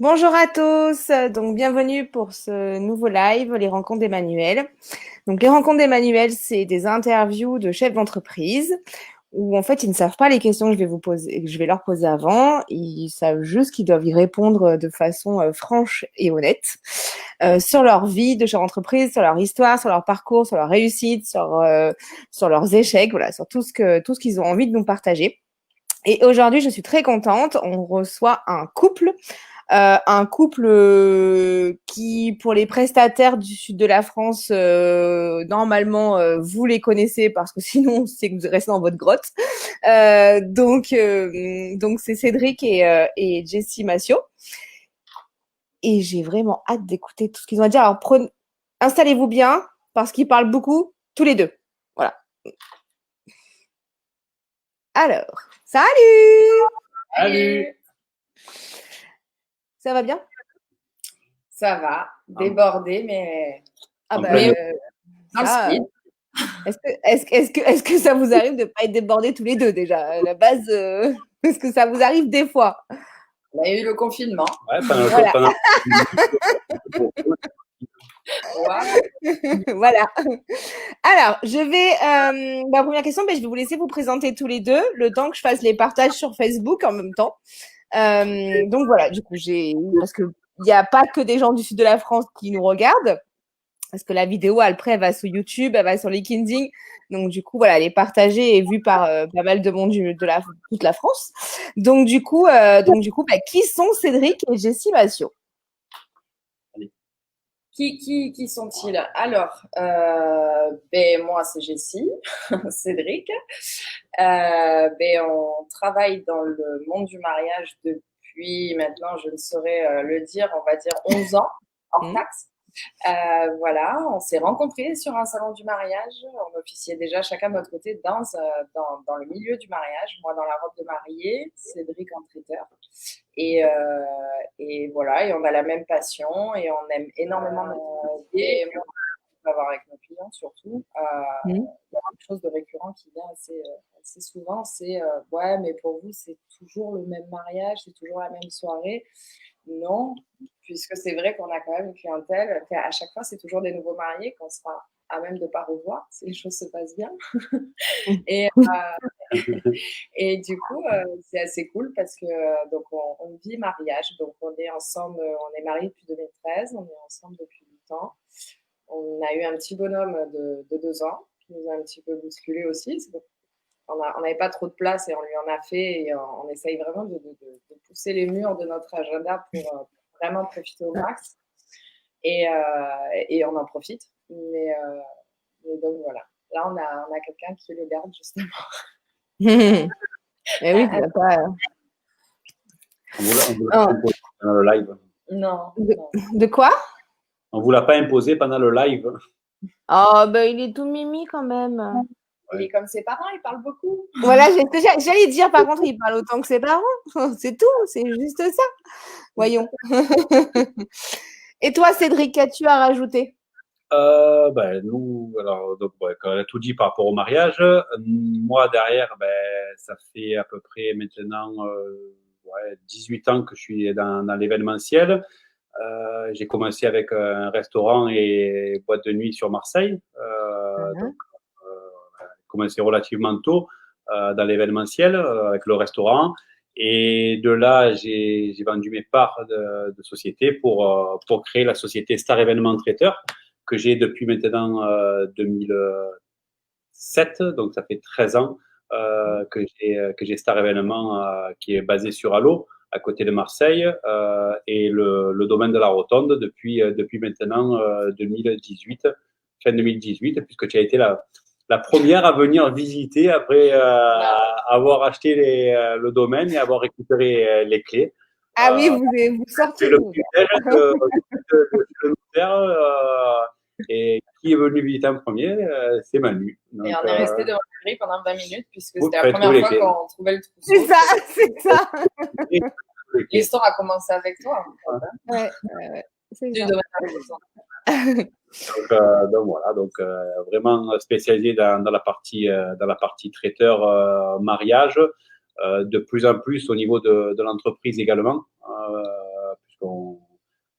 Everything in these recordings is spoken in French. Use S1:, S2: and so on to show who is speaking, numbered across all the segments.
S1: Bonjour à tous, donc bienvenue pour ce nouveau live, les rencontres d'Emmanuel. Donc les rencontres d'Emmanuel, c'est des interviews de chefs d'entreprise où en fait ils ne savent pas les questions que je vais vous poser, que je vais leur poser avant, ils savent juste qu'ils doivent y répondre de façon franche et honnête sur leur vie de chef d'entreprise, sur leur histoire, sur leur parcours, sur leur réussite, sur leurs échecs, voilà, sur tout ce qu'ils ont envie de nous partager. Et aujourd'hui, je suis très contente. On reçoit un couple qui, pour les prestataires du sud de la France, normalement, vous les connaissez parce que sinon, c'est que vous restez dans votre grotte. Donc c'est Cédric et Jessie Massio. Et j'ai vraiment hâte d'écouter tout ce qu'ils ont à dire. Alors, installez-vous bien parce qu'ils parlent beaucoup, tous les deux. Voilà. Alors, salut!
S2: Salut!
S1: Ça va bien?
S2: Ça va, débordé, mais
S1: Ah bah,
S2: dans le
S1: ça,
S2: speed.
S1: est-ce que ça vous arrive de ne pas être débordés tous les deux déjà? À la base, est-ce que ça vous arrive des fois?
S2: On a eu le confinement.
S3: Ouais,
S1: Voilà. Voilà. Alors, je vais. Ma première question, je vais vous laisser vous présenter tous les deux, le temps que je fasse les partages sur Facebook en même temps. Donc voilà, du coup, parce qu'il n'y a pas que des gens du sud de la France qui nous regardent. Parce que la vidéo, après, elle va sur YouTube, elle va sur LinkedIn. Donc, du coup, voilà, elle est partagée et vue par pas mal de monde de toute la France. Donc, du coup, qui sont Cédric et Jessie Massio?
S2: Qui sont-ils? Alors, moi, c'est Jessie, Cédric. On travaille dans le monde du mariage depuis maintenant, je ne saurais le dire, on va dire 11 ans, hors taxe. Voilà, on s'est rencontrés sur un salon du mariage. On officiait déjà chacun de notre côté dans le milieu du mariage. Moi dans la robe de mariée, Cédric en traiteur. Et voilà, et on a la même passion et on aime énormément notre métier. Et moi, on va avoir avec nos clients surtout. Il y a quelque chose de récurrent qui vient assez souvent, c'est ouais, mais pour vous, c'est toujours le même mariage, c'est toujours la même soirée. Non, puisque c'est vrai qu'on a quand même une clientèle. À chaque fois, c'est toujours des nouveaux mariés qu'on sera à même de ne pas revoir si les choses se passent bien. et, du coup, c'est assez cool parce que donc on vit mariage. Donc on est ensemble, on est mariés depuis 2013, on est ensemble depuis 8 ans. On a eu un petit bonhomme de 2 ans qui nous a un petit peu bousculé aussi. On n'avait pas trop de place et on lui en a fait et on essaye vraiment de pousser les murs de notre agenda pour vraiment profiter au max et on en profite mais donc voilà, là on a quelqu'un qui le garde justement.
S1: Mais oui, tu pas...
S3: On vous l'a pas imposé pendant le live.
S2: Non.
S1: De quoi?
S3: On vous l'a pas imposé pendant le live.
S1: Oh, il est tout mimi quand même.
S2: Il est comme ses parents, il parle beaucoup.
S1: Voilà, j'allais dire, par contre, il parle autant que ses parents. C'est tout, c'est juste ça. Voyons. Et toi, Cédric, qu'as-tu à rajouter?
S3: Nous, alors, donc, on a tout dit par rapport au mariage. Moi, derrière, ça fait à peu près maintenant 18 ans que je suis dans l'événementiel. J'ai commencé avec un restaurant et boîte de nuit sur Marseille. Donc, j'ai commencé relativement tôt dans l'événementiel avec le restaurant. Et de là, j'ai vendu mes parts de société pour créer la société Star Événement Traiteur que j'ai depuis maintenant 2007, donc ça fait 13 ans que j'ai Star Événement qui est basé sur Allo, à côté de Marseille, et le domaine de la Rotonde depuis maintenant 2018, fin 2018, puisque tu as été la première à venir visiter après avoir acheté le domaine et avoir récupéré les clés.
S1: Ah oui, vous sortez.
S3: Le privilège de notaire, et qui est venu visiter en premier, c'est Manu. Donc,
S2: et on est resté devant la grille pendant 20 minutes puisque c'était la première fois qu'on trouvait le trousseau.
S1: C'est ça.
S2: L'histoire a commencé avec toi.
S1: Ouais, c'est ça.
S3: Donc voilà, vraiment spécialisé dans la partie traiteur mariage, de plus en plus au niveau de l'entreprise également, puisqu'on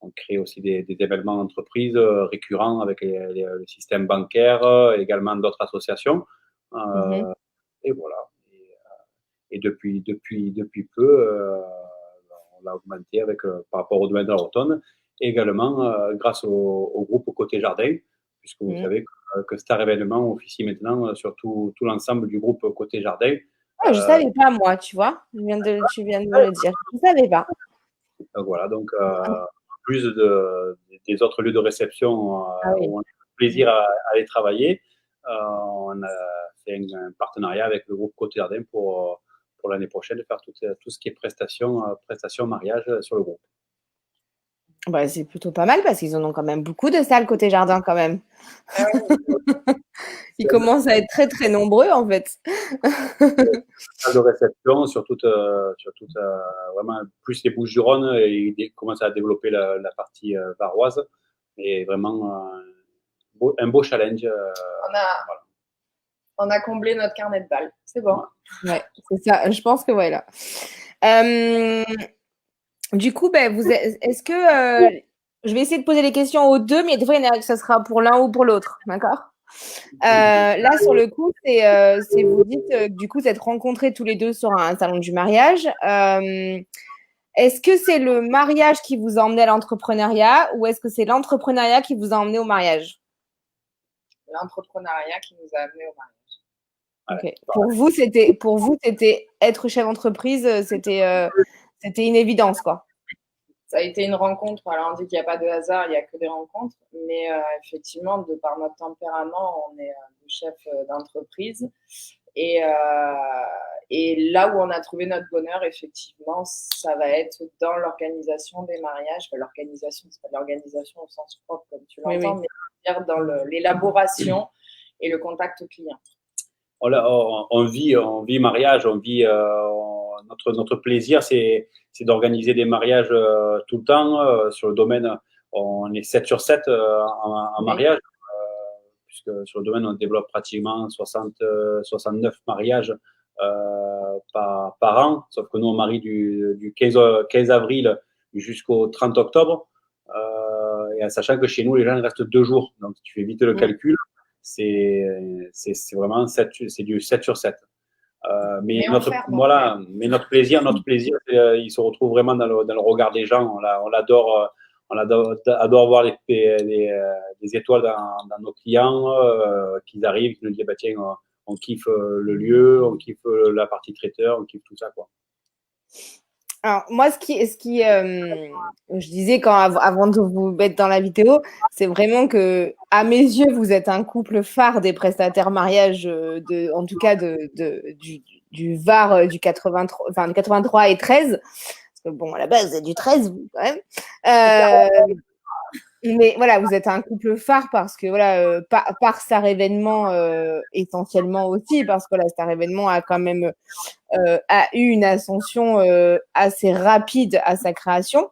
S3: on crée aussi des événements d'entreprise récurrents avec le système bancaire, également d'autres associations. Et voilà. Et depuis peu, on a augmenté par rapport au domaine de la Rotonde, et également grâce au groupe Côté Jardin, puisque vous savez que Star Événement officie maintenant sur tout l'ensemble du groupe Côté Jardin.
S1: Je ne savais pas, moi, tu vois. Tu viens de me le dire. Je ne savais pas.
S3: Donc voilà, en plus des autres lieux de réception où on a plaisir à aller travailler, on a fait un partenariat avec le groupe Côté Jardin pour l'année prochaine de faire tout ce qui est prestations mariage sur le groupe.
S1: Bah, c'est plutôt pas mal parce qu'ils en ont quand même beaucoup de salles côté jardin quand même. Ils commencent à être très très nombreux en fait.
S3: Salle de réception sur toute vraiment plus les Bouches-du-Rhône, et ils commencent à développer la partie varoise, et vraiment un beau challenge.
S2: On a comblé notre carnet de balles, c'est bon.
S1: Ouais, c'est ça. Je pense que voilà. Du coup, est-ce que je vais essayer de poser les questions aux deux, mais des fois, il y en a que ça sera pour l'un ou pour l'autre, d'accord? Là, sur le coup, c'est vous dites du coup, vous êtes rencontrés tous les deux sur un salon du mariage. Est-ce que c'est le mariage qui vous a emmené à l'entrepreneuriat ou est-ce que c'est l'entrepreneuriat qui vous a emmené au mariage?
S2: L'entrepreneuriat qui nous a amenés au mariage.
S1: Okay. Pour vous, c'était être chef d'entreprise, c'était une évidence, quoi.
S2: Ça a été une rencontre. Alors, on dit qu'il n'y a pas de hasard, il n'y a que des rencontres. Mais effectivement, de par notre tempérament, on est des chefs d'entreprise. Et là où on a trouvé notre bonheur, effectivement, ça va être dans l'organisation des mariages. Enfin, l'organisation, c'est pas de l'organisation au sens propre, comme tu l'entends, mais dans l'élaboration et le contact client.
S3: On vit mariage, notre plaisir, c'est d'organiser des mariages tout le temps. Sur le domaine, on est 7 sur 7 en mariage, puisque sur le domaine, on développe pratiquement 69 mariages par an, sauf que nous, on marie du 15 avril jusqu'au 30 octobre, et en sachant que chez nous, les gens restent 2 jours. Donc, tu fais vite le calcul. C'est vraiment c'est du 7 sur 7. Mais notre plaisir, il se retrouve vraiment dans le regard des gens. On adore voir les étoiles dans nos clients, qu'ils arrivent, qui nous disent, tiens, on kiffe le lieu, on kiffe la partie traiteur, on kiffe tout ça, quoi.
S1: Alors, moi, je disais avant de vous mettre dans la vidéo, c'est vraiment que, à mes yeux, vous êtes un couple phare des prestataires mariage, en tout cas du Var du 83, enfin, du 83 et 13. Parce que bon, à la base, vous êtes du 13, vous, quand même. Mais voilà, vous êtes un couple phare parce que voilà, par Star Événement essentiellement aussi, parce que la Star Événement a quand même a eu une ascension assez rapide à sa création,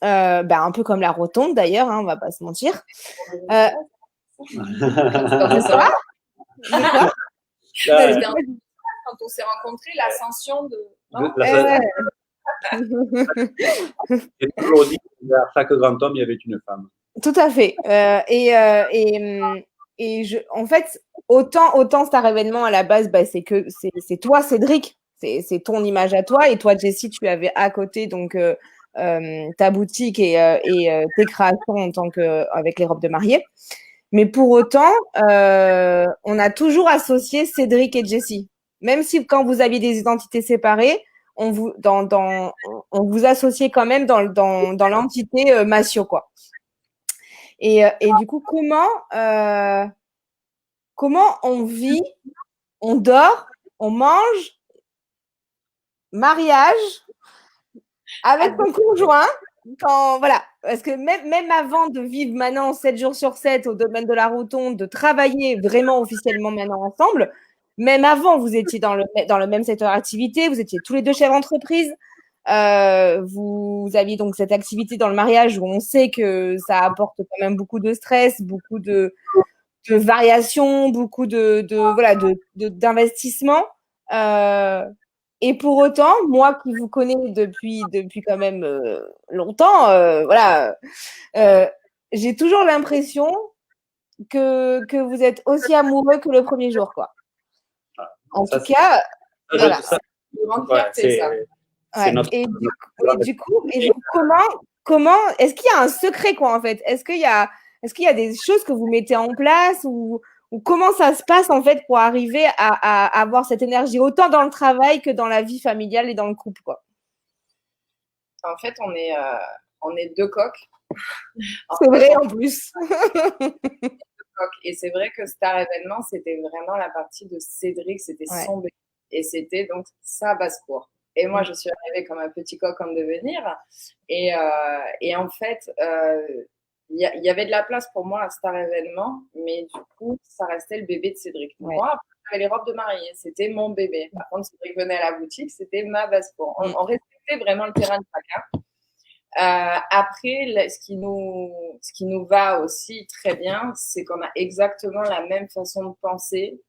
S1: un peu comme la Rotonde d'ailleurs, hein, on va pas se mentir.
S2: C'est ça. Quand on s'est rencontrés, l'ascension de.
S3: Et toujours dit qu'à chaque grand homme, il y avait une femme.
S1: Tout à fait. En fait, autant Star Événement à la base, c'est toi, Cédric, c'est ton image à toi, et toi, Jessie, tu avais à côté donc ta boutique et tes créations en tant que avec les robes de mariée. Mais pour autant, on a toujours associé Cédric et Jessie, même si quand vous aviez des identités séparées, on vous associait quand même dans l'entité Massio, quoi. Et du coup, comment on vit, on dort, on mange, mariage avec ton conjoint, voilà, parce que même avant de vivre maintenant 7 jours sur 7 au domaine de la Rotonde, de travailler vraiment officiellement maintenant ensemble, même avant, vous étiez dans le même secteur d'activité, vous étiez tous les deux chefs d'entreprise. Vous aviez donc cette activité dans le mariage où on sait que ça apporte quand même beaucoup de stress, beaucoup de variations, beaucoup d'investissement. Et pour autant, moi qui vous connais depuis quand même longtemps, voilà, j'ai toujours l'impression que vous êtes aussi amoureux que le premier jour, quoi. En
S3: Ça,
S1: tout cas, voilà.
S3: ça,
S2: Une grande
S3: ouais,
S2: fierté, ça.
S3: c'est
S1: Ouais.
S3: notre,
S1: Et
S3: notre
S1: du coup, comment, est-ce qu'il y a un secret, quoi, en fait? Est-ce qu'il y a des choses que vous mettez en place ou comment ça se passe, en fait, pour arriver à avoir cette énergie autant dans le travail que dans la vie familiale et dans le couple, quoi?
S2: En fait, on est deux coqs. En
S1: C'est
S2: fait,
S1: vrai, en plus.
S2: et c'est vrai que Star Événement, c'était vraiment la partie de Cédric, c'était
S1: Ouais.
S2: son bébé. Et c'était donc sa basse-cour. Et moi,
S1: Mm.
S2: je suis arrivée comme un petit coq en devenir. Et en fait, y avait de la place pour moi à Star Événement, mais du coup, ça restait le bébé de Cédric.
S1: Ouais.
S2: Moi, après, j'avais les robes de mariée, c'était mon bébé. Par contre, Cédric venait à la boutique, c'était ma basse-cour. On respectait vraiment le terrain de chacun. Après, ce qui nous va aussi très bien, c'est qu'on a exactement la même façon de penser,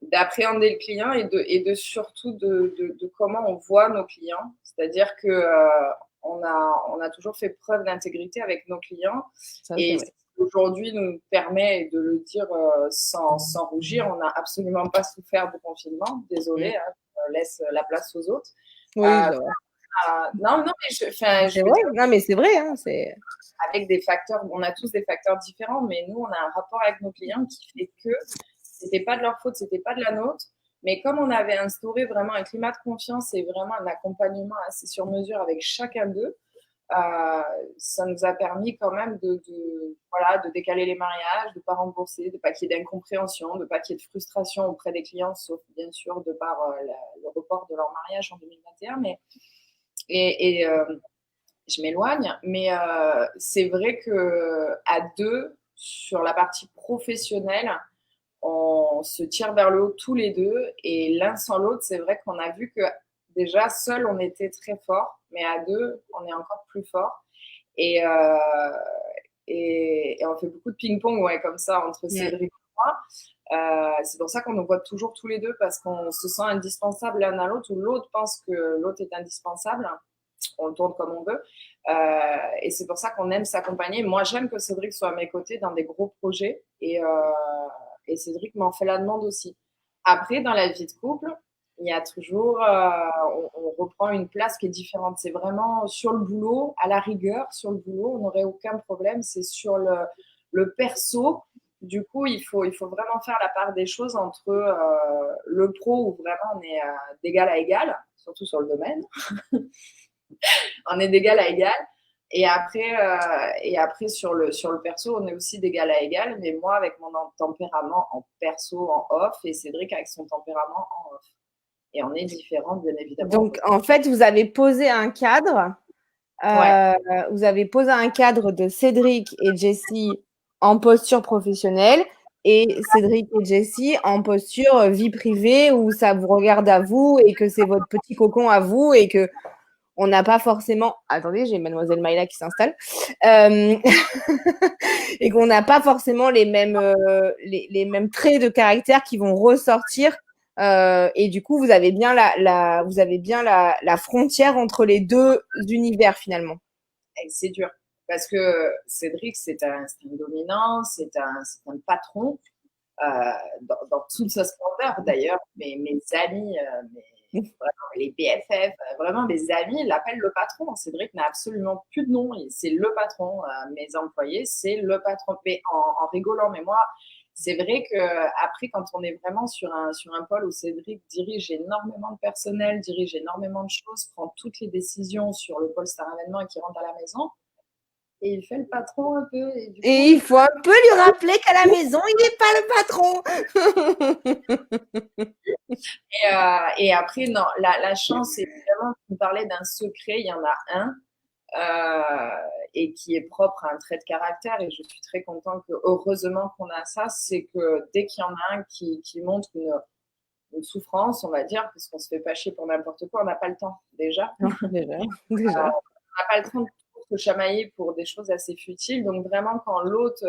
S2: d'appréhender le client et de surtout de comment on voit nos clients. C'est-à-dire que on a toujours fait preuve d'intégrité avec nos clients
S1: Ça, c'est
S2: et
S1: vrai.
S2: ce qui aujourd'hui nous permet de le dire sans rougir. On n'a absolument pas souffert du confinement. Désolée, hein, je laisse la place aux autres.
S1: Oui, ça va.
S2: Non, non, mais
S1: C'est
S2: je veux
S1: vrai.
S2: dire,
S1: Non, mais c'est vrai, hein, c'est...
S2: avec des facteurs, on a tous des facteurs différents, mais nous, on a un rapport avec nos clients qui fait que c'était pas de leur faute, c'était pas de la nôtre. Mais comme on avait instauré vraiment un climat de confiance et vraiment un accompagnement assez sur mesure avec chacun d'eux, ça nous a permis quand même voilà, de décaler les mariages, de ne pas rembourser, de ne pas qu'il y ait d'incompréhension, de ne pas qu'il y ait de frustration auprès des clients, sauf bien sûr de par le report de leur mariage en 2021. Et je m'éloigne, mais c'est vrai que à deux, sur la partie professionnelle, on se tire vers le haut tous les deux et l'un sans l'autre, c'est vrai qu'on a vu que déjà seul on était très fort, mais à deux on est encore plus fort et, et on fait beaucoup de ping-pong ouais, comme ça entre Cédric et moi. C'est pour ça qu'on nous voit toujours tous les deux parce qu'on se sent indispensable l'un à l'autre ou l'autre pense que l'autre est indispensable. On le tourne comme on veut. Et c'est pour ça qu'on aime s'accompagner. Moi, j'aime que Cédric soit à mes côtés dans des gros projets et Cédric m'en fait la demande aussi. Après, dans la vie de couple, il y a toujours, on reprend une place qui est différente. C'est vraiment sur le boulot, à la rigueur, sur le boulot, on n'aurait aucun problème. C'est sur le perso. Du coup, il faut vraiment faire la part des choses entre le pro où vraiment on est d'égal à égal, surtout sur le domaine. On est d'égal à égal. Et après sur le perso, on est aussi d'égal à égal. Mais moi, avec mon tempérament en perso, en off, et Cédric avec son tempérament en off. Et on est différents, bien évidemment.
S1: Donc, en fait, vous avez posé un cadre.
S2: Ouais.
S1: Vous avez posé un cadre de Cédric et Jessie en posture professionnelle et Cédric et Jessie en posture vie privée où ça vous regarde à vous et que c'est votre petit cocon à vous et que on n'a pas forcément. Attendez, j'ai Mademoiselle Maïla qui s'installe. Et qu'on n'a pas forcément les mêmes traits de caractère qui vont ressortir. Et du coup, vous avez bien la frontière entre les deux univers finalement.
S2: Et c'est dur. Parce que Cédric, c'est un dominant, c'est un patron. Dans toute sa splendeur d'ailleurs, mes amis, vraiment, les BFF, vraiment mes amis l'appellent le patron. Cédric n'a absolument plus de nom, c'est le patron. Mes employés, c'est le patron. Mais en rigolant, mais moi, c'est vrai que après, quand on est vraiment sur un pôle où Cédric dirige énormément de personnel, dirige énormément de choses, prend toutes les décisions sur le pôle Star Événement et qui rentre à la maison, et il fait le patron un peu. Et du coup,
S1: Et il faut un peu lui rappeler qu'à la maison, il n'est pas le patron.
S2: Et après, non, la chance, évidemment, tu me parlais d'un secret, il y en a un, et qui est propre à un trait de caractère, et je suis très contente que, heureusement qu'on a ça, c'est que dès qu'il y en a un qui montre une souffrance, on va dire, parce qu'on se fait pas chier pour n'importe quoi, on n'a pas le temps, déjà.
S1: Déjà.
S2: On n'a pas le temps de se chamailler pour des choses assez futiles, donc vraiment, quand l'autre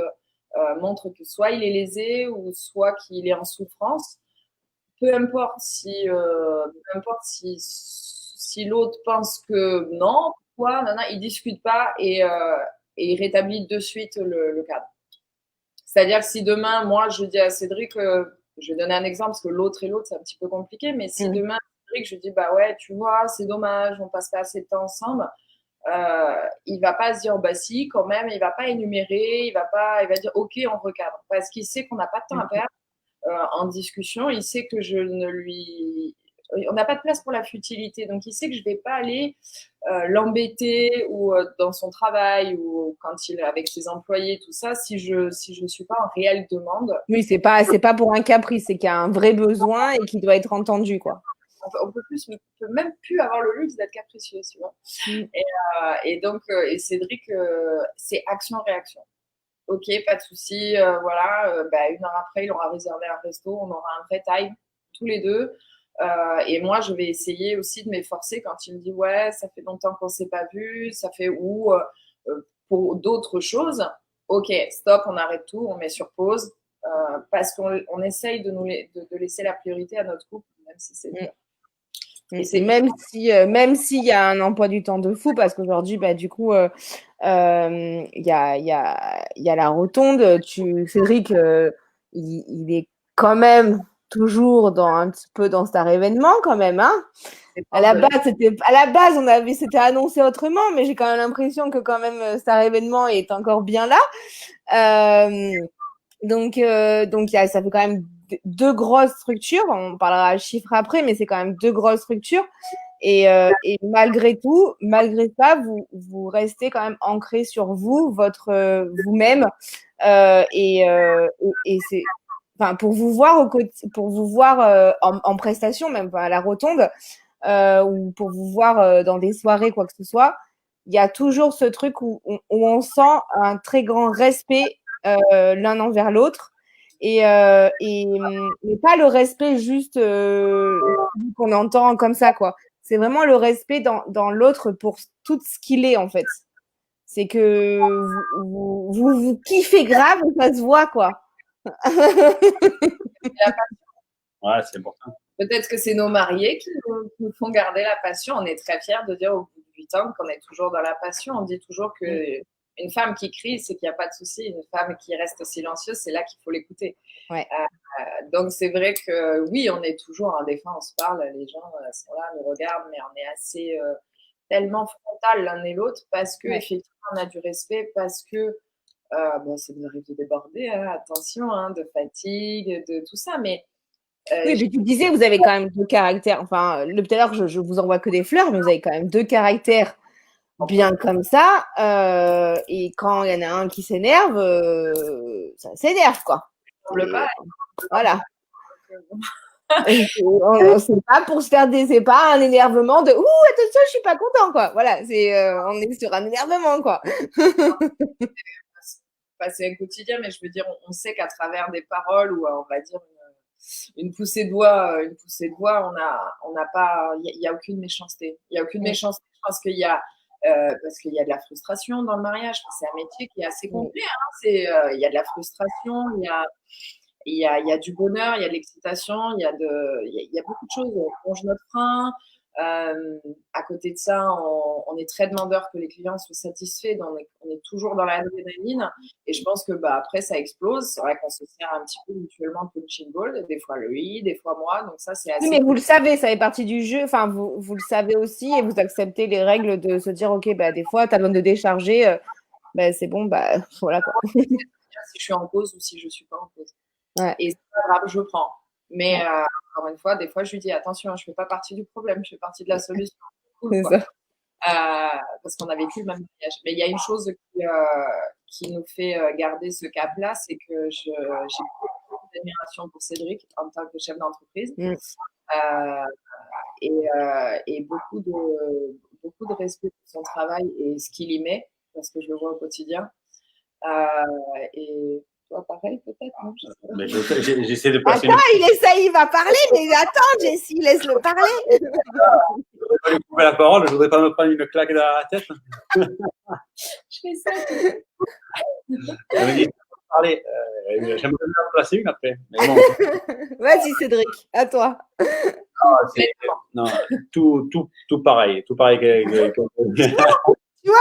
S2: montre que soit il est lésé, ou soit qu'il est en souffrance, peu importe si l'autre pense que non, pourquoi, non, il discute pas et il rétablit de suite le cadre. C'est-à-dire que si demain, moi, je dis à Cédric, je vais donner un exemple parce que l'autre et l'autre, c'est un petit peu compliqué, mais si demain, Cédric, je dis, bah ouais, tu vois, c'est dommage, on passe pas assez de temps ensemble, il va pas se dire, bah si, quand même, il va pas énumérer, il va dire, ok, on recadre, parce qu'il sait qu'on n'a pas de temps à perdre en discussion, il sait que on n'a pas de place pour la futilité, donc il sait que je vais pas aller l'embêter ou dans son travail ou quand il est avec ses employés, tout ça, si je suis pas en réelle demande.
S1: Oui, c'est pas pour un caprice, c'est qu'il y a un vrai besoin et qui doit être entendu, quoi.
S2: On peut même plus avoir le luxe d'être capricieux, tu vois. Et donc, et Cédric, c'est action-réaction. Ok, pas de souci, voilà. Une heure après, il aura réservé un resto, on aura un vrai time tous les deux. Et moi, je vais essayer aussi de m'efforcer quand il me dit ouais, ça fait longtemps qu'on s'est pas vu, ça fait pour d'autres choses. Ok, stop, on arrête tout, on met sur pause parce qu'on essaye de laisser la priorité à notre couple, même si c'est dur.
S1: Même s'il y a un emploi du temps de fou, parce qu'aujourd'hui, du coup, il y a la rotonde. Cédric, il est quand même toujours un petit peu dans Star Événement, quand même, hein. À la base, c'était annoncé autrement, mais j'ai quand même l'impression que quand même Star Événement est encore bien là. Donc, ça fait quand même deux grosses structures. On parlera chiffres après, mais c'est quand même deux grosses structures. Et malgré tout, malgré ça, vous restez quand même ancré sur vous-même. Et c'est, enfin, pour vous voir en prestation, même à la rotonde, ou pour vous voir dans des soirées, quoi que ce soit, il y a toujours ce truc où on sent un très grand respect l'un envers l'autre mais pas le respect juste qu'on entend comme ça, quoi. C'est vraiment le respect dans l'autre pour tout ce qu'il est, en fait. C'est que vous kiffez grave, ça se voit, quoi.
S3: Ouais, c'est important.
S2: Peut-être que c'est nos mariés qui nous font garder la passion. On est très fiers de dire au bout de 8 ans qu'on est toujours dans la passion. On dit toujours que une femme qui crie, c'est qu'il n'y a pas de souci. Une femme qui reste silencieuse, c'est là qu'il faut l'écouter.
S1: Ouais.
S2: Donc, c'est vrai que oui, on est toujours, des fois, on se parle, les gens sont là, nous regardent, mais on est assez tellement frontal l'un et l'autre parce que effectivement, on a du respect, parce que ça nous arrive de déborder, attention, de fatigue, de tout ça, mais
S1: oui, puis tu disais, vous avez quand même deux caractères. Enfin, tout à l'heure, je vous envoie que des fleurs, mais vous avez quand même deux caractères bien comme ça. Et quand il y en a un qui s'énerve, ça s'énerve, quoi. Voilà. C'est pas un énervement de ouh, attention, je suis pas content, quoi. Voilà, on est sur un énervement, quoi.
S2: C'est un quotidien, mais je veux dire, on sait qu'à travers des paroles ou on va dire une poussée de voix, on n'a pas, il y a aucune méchanceté. Il y a aucune méchanceté parce qu'il y a de la frustration dans le mariage. C'est un métier qui est assez complet. Il y a de la frustration, il y a du bonheur, il y a de l'excitation, il y a beaucoup de choses. On plonge notre frein. À côté de ça, on est très demandeur que les clients soient satisfaits. Donc on est toujours dans l'adrénaline. Et je pense que après, ça explose. C'est vrai qu'on se sert un petit peu mutuellement de punching ball. Des fois lui, des fois moi. Donc ça, c'est assez.
S1: Oui, mais vous le savez, ça fait partie du jeu. Enfin, vous le savez aussi et vous acceptez les règles de se dire, OK, des fois, tu as besoin de décharger. C'est bon, voilà, quoi.
S2: Si je suis en pause ou si je suis pas en pause.
S1: Ouais.
S2: Et c'est pas grave, je prends. Mais encore une fois, des fois, je lui dis attention, je fais pas partie du problème, je fais partie de la solution. Cool, quoi. Parce qu'on a vécu le même mariage. Mais il y a une chose qui nous fait garder ce cap-là, c'est que j'ai beaucoup d'admiration pour Cédric en tant que chef d'entreprise et beaucoup de respect pour son travail et ce qu'il y met, parce que je le vois au quotidien. Et toi, pareil, peut-être, non?
S3: Mais j'essaie de passer.
S1: Attends, il va parler, mais attends, Jessie, laisse-le parler.
S3: Je voudrais pas lui couper la parole, je voudrais pas me prendre une claque derrière la tête.
S2: Je fais ça.
S3: parler. J'aimerais bien en placer une après. Mais bon,
S1: Vas-y, Cédric, à toi.
S3: non, tout pareil. Tout pareil
S1: Tu vois?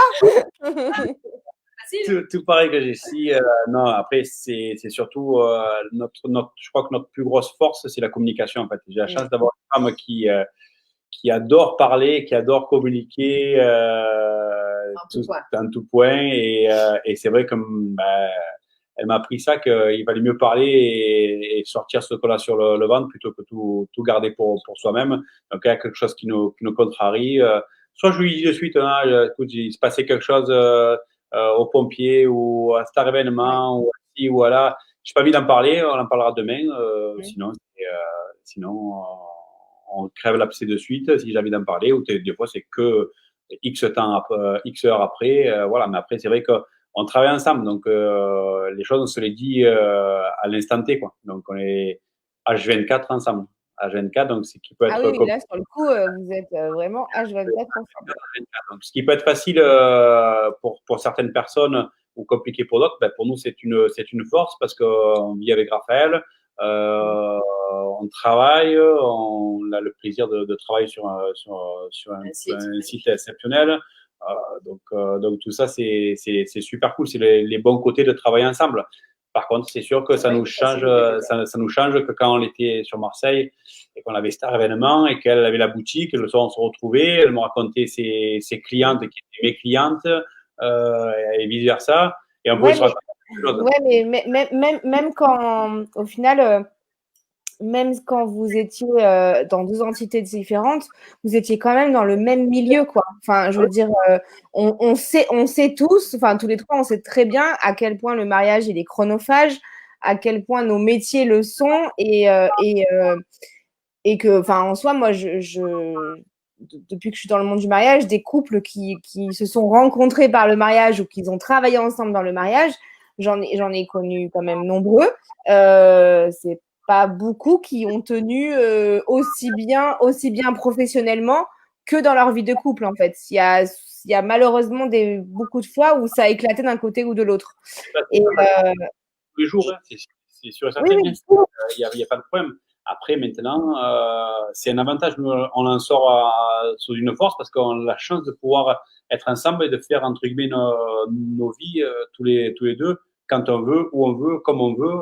S3: tout pareil que Jessie. Non, après, c'est surtout je crois que notre plus grosse force, c'est la communication. En fait, j'ai la chance d'avoir une femme qui adore parler, qui adore communiquer en tout point. Et c'est vrai que elle m'a appris ça, qu'il valait mieux parler et sortir ce qu'on a sur le ventre plutôt que tout garder pour soi-même. Donc, il y a quelque chose qui nous contrarie. Soit je lui dis de suite, écoute, il se passait quelque chose aux pompiers ou à cet événement ou ici ou là. J'ai pas envie d'en parler, on en parlera demain. Sinon, on crève l'abcès de suite si j'ai envie d'en parler. Ou des fois, c'est que X heures après. Voilà. Mais après, c'est vrai que on travaille ensemble, donc les choses, on se les dit à l'instant T, quoi. Donc, on est H24 ensemble. H24, donc ce qui peut être...
S1: Ah oui, là, sur le coup, vous êtes vraiment H24 ensemble.
S3: Donc, ce qui peut être facile pour certaines personnes ou compliqué pour d'autres, pour nous, c'est une force parce qu'on vit avec Raphaël, on travaille, on a le plaisir de travailler sur un site exceptionnel. Donc tout ça, c'est super cool. C'est les bons côtés de travailler ensemble. Par contre, c'est sûr que ça nous change que quand on était sur Marseille et qu'on avait Star événement et qu'elle avait la boutique. Le soir, on se retrouvait. Elle me racontait ses clientes qui étaient mes clientes et vice versa. Et on pouvait se raconter quelque chose.
S1: Ouais, mais même quand, au final, même quand vous étiez dans deux entités différentes, vous étiez quand même dans le même milieu, quoi. Enfin, je veux dire, on sait tous, enfin tous les trois, on sait très bien à quel point le mariage il est chronophage, à quel point nos métiers le sont, et que, enfin, en soi, moi, depuis que je suis dans le monde du mariage, des couples qui se sont rencontrés par le mariage ou qui ont travaillé ensemble dans le mariage, j'en ai connu quand même nombreux. C'est pas beaucoup qui ont tenu aussi bien professionnellement que dans leur vie de couple, en fait. Il y a malheureusement beaucoup de fois où ça a éclaté d'un côté ou de l'autre. Et
S3: tous les jours, hein, c'est sûr et certain.
S1: oui.
S3: Il n'y a pas de problème. Après, maintenant, c'est un avantage. Nous, on en sort sous une force parce qu'on a la chance de pouvoir être ensemble et de faire, entre guillemets, nos vies tous les deux, quand on veut, où on veut, comme on veut.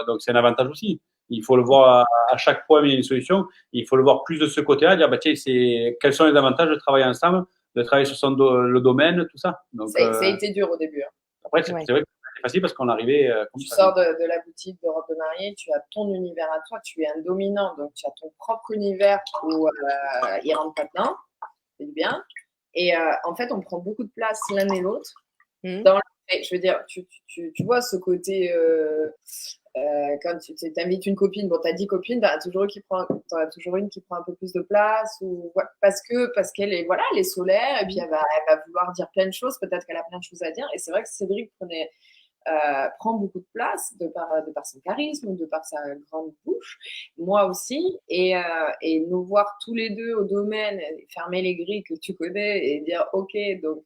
S3: Donc, c'est un avantage aussi. Il faut le voir à chaque problème, il y a une solution. Il faut le voir plus de ce côté-là, dire, tiens, quels sont les avantages de travailler ensemble, de travailler sur le domaine, tout ça. Donc,
S2: ça a été dur au début.
S3: Après, c'est vrai que c'est facile parce qu'on arrivait comme
S2: tu
S3: ça.
S2: Sors de la boutique de robe de mariée, tu as ton univers à toi, tu es un dominant, donc tu as ton propre univers où il rentre pas dedans, c'est bien. Et en fait, on prend beaucoup de place l'un et l'autre. Je veux dire, tu vois ce côté, quand tu t'invites une copine, bon, tu as 10 copines, tu as toujours une qui prend un peu plus de place, ou parce qu'elle est, elle est solaire, et puis elle va vouloir dire plein de choses, peut-être qu'elle a plein de choses à dire. Et c'est vrai que Cédric prend beaucoup de place de par son charisme, de par sa grande bouche, moi aussi, et nous voir tous les deux au domaine, fermer les grilles que tu connais et dire ok, donc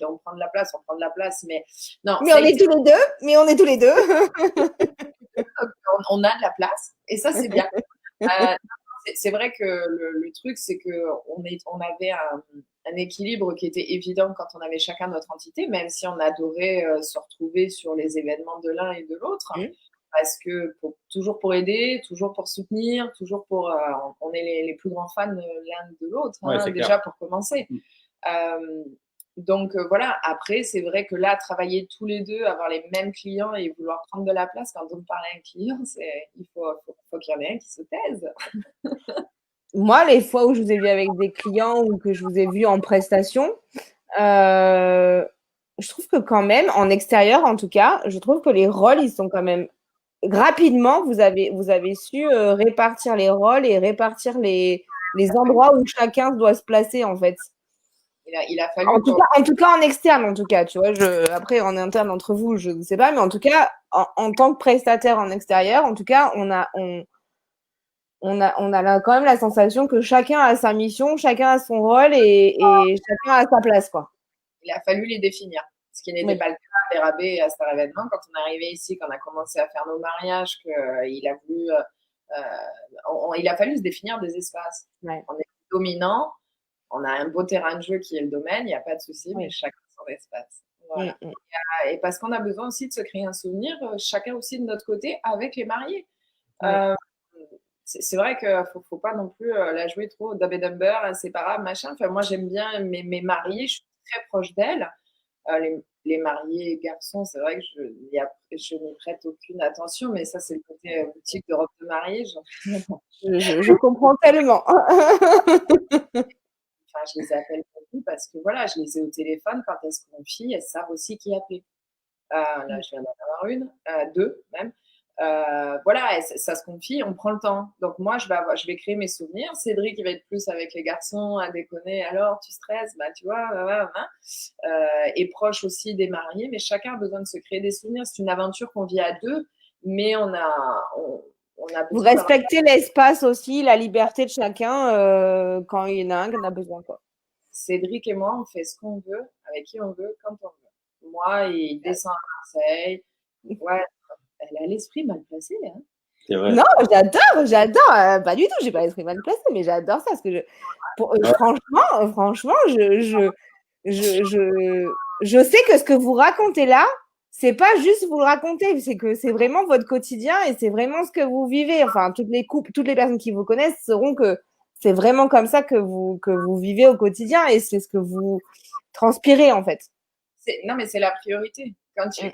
S2: on prend de la place, mais non.
S1: Mais on est tous les deux.
S2: On a de la place et ça c'est bien. C'est vrai que le truc, c'est qu'on avait un équilibre qui était évident quand on avait chacun notre entité, même si on adorait se retrouver sur les événements de l'un et de l'autre, parce que toujours pour aider, toujours pour soutenir, toujours pour... on est les plus grands fans l'un de l'autre, déjà clair. Pour commencer. Donc voilà, après, c'est vrai que là, travailler tous les deux, avoir les mêmes clients et vouloir prendre de la place quand on parle à un client, il faut qu'il y en ait un qui se taise.
S1: Moi, les fois où je vous ai vu avec des clients ou que je vous ai vu en prestation, je trouve que quand même, en extérieur en tout cas, je trouve que les rôles, ils sont quand même... Rapidement, vous avez su répartir les rôles et répartir les endroits où chacun doit se placer, en fait.
S2: Il a fallu.
S1: En tout cas, en externe, en tout cas, tu vois. Après, en interne entre vous, je ne sais pas, mais en tout cas, en tant que prestataire en extérieur, en tout cas, on a quand même la sensation que chacun a sa mission, chacun a son rôle et chacun a sa place, quoi.
S2: Il a fallu les définir. Ce qui n'était pas le cas à Bérabé à Star Événement. Quand on est arrivé ici, qu'on a commencé à faire nos mariages, qu'il a voulu, il a fallu se définir des espaces.
S1: Ouais.
S2: On est dominant, on a un beau terrain de jeu qui est le domaine, il n'y a pas de souci, mais chacun son espace. Voilà. Et parce qu'on a besoin aussi de se créer un souvenir, chacun aussi de notre côté, avec les mariés. C'est vrai qu'il ne faut pas non plus la jouer trop Dumb and Dumber, inséparable, machin. Enfin, moi, j'aime bien mes mariés, je suis très proche d'elles. Les mariés garçons, c'est vrai que je n'y prête aucune attention, mais ça, c'est le côté boutique de robe de mariée.
S1: Je comprends tellement.
S2: Enfin, je les appelle beaucoup parce que voilà, je les ai au téléphone quand elles se confient, elles savent aussi qui appeler. Là, je viens d'en avoir une, deux même. Voilà, ça se confie, on prend le temps. Donc moi, je vais créer mes souvenirs. Cédric, il va être plus avec les garçons à déconner. Alors, tu stresses, bah tu vois, et proche aussi des mariés. Mais chacun a besoin de se créer des souvenirs. C'est une aventure qu'on vit à deux, mais on a besoin.
S1: Vous respectez l'espace aussi, la liberté de chacun quand il y en a un qui en a besoin, quoi.
S2: Cédric et moi, on fait ce qu'on veut, avec qui on veut, quand on veut. Moi, il descend à Marseille. Ouais. Elle a l'esprit mal placé, hein.
S3: C'est vrai.
S1: Non, j'adore. Pas du tout, j'ai pas l'esprit mal placé, mais j'adore ça. Parce que franchement, je sais que ce que vous racontez là, c'est pas juste vous le raconter, c'est que c'est vraiment votre quotidien et c'est vraiment ce que vous vivez. Enfin, toutes les personnes qui vous connaissent sauront que c'est vraiment comme ça que vous vivez au quotidien et c'est ce que vous transpirez en fait.
S2: Non, mais c'est la priorité. Quand tu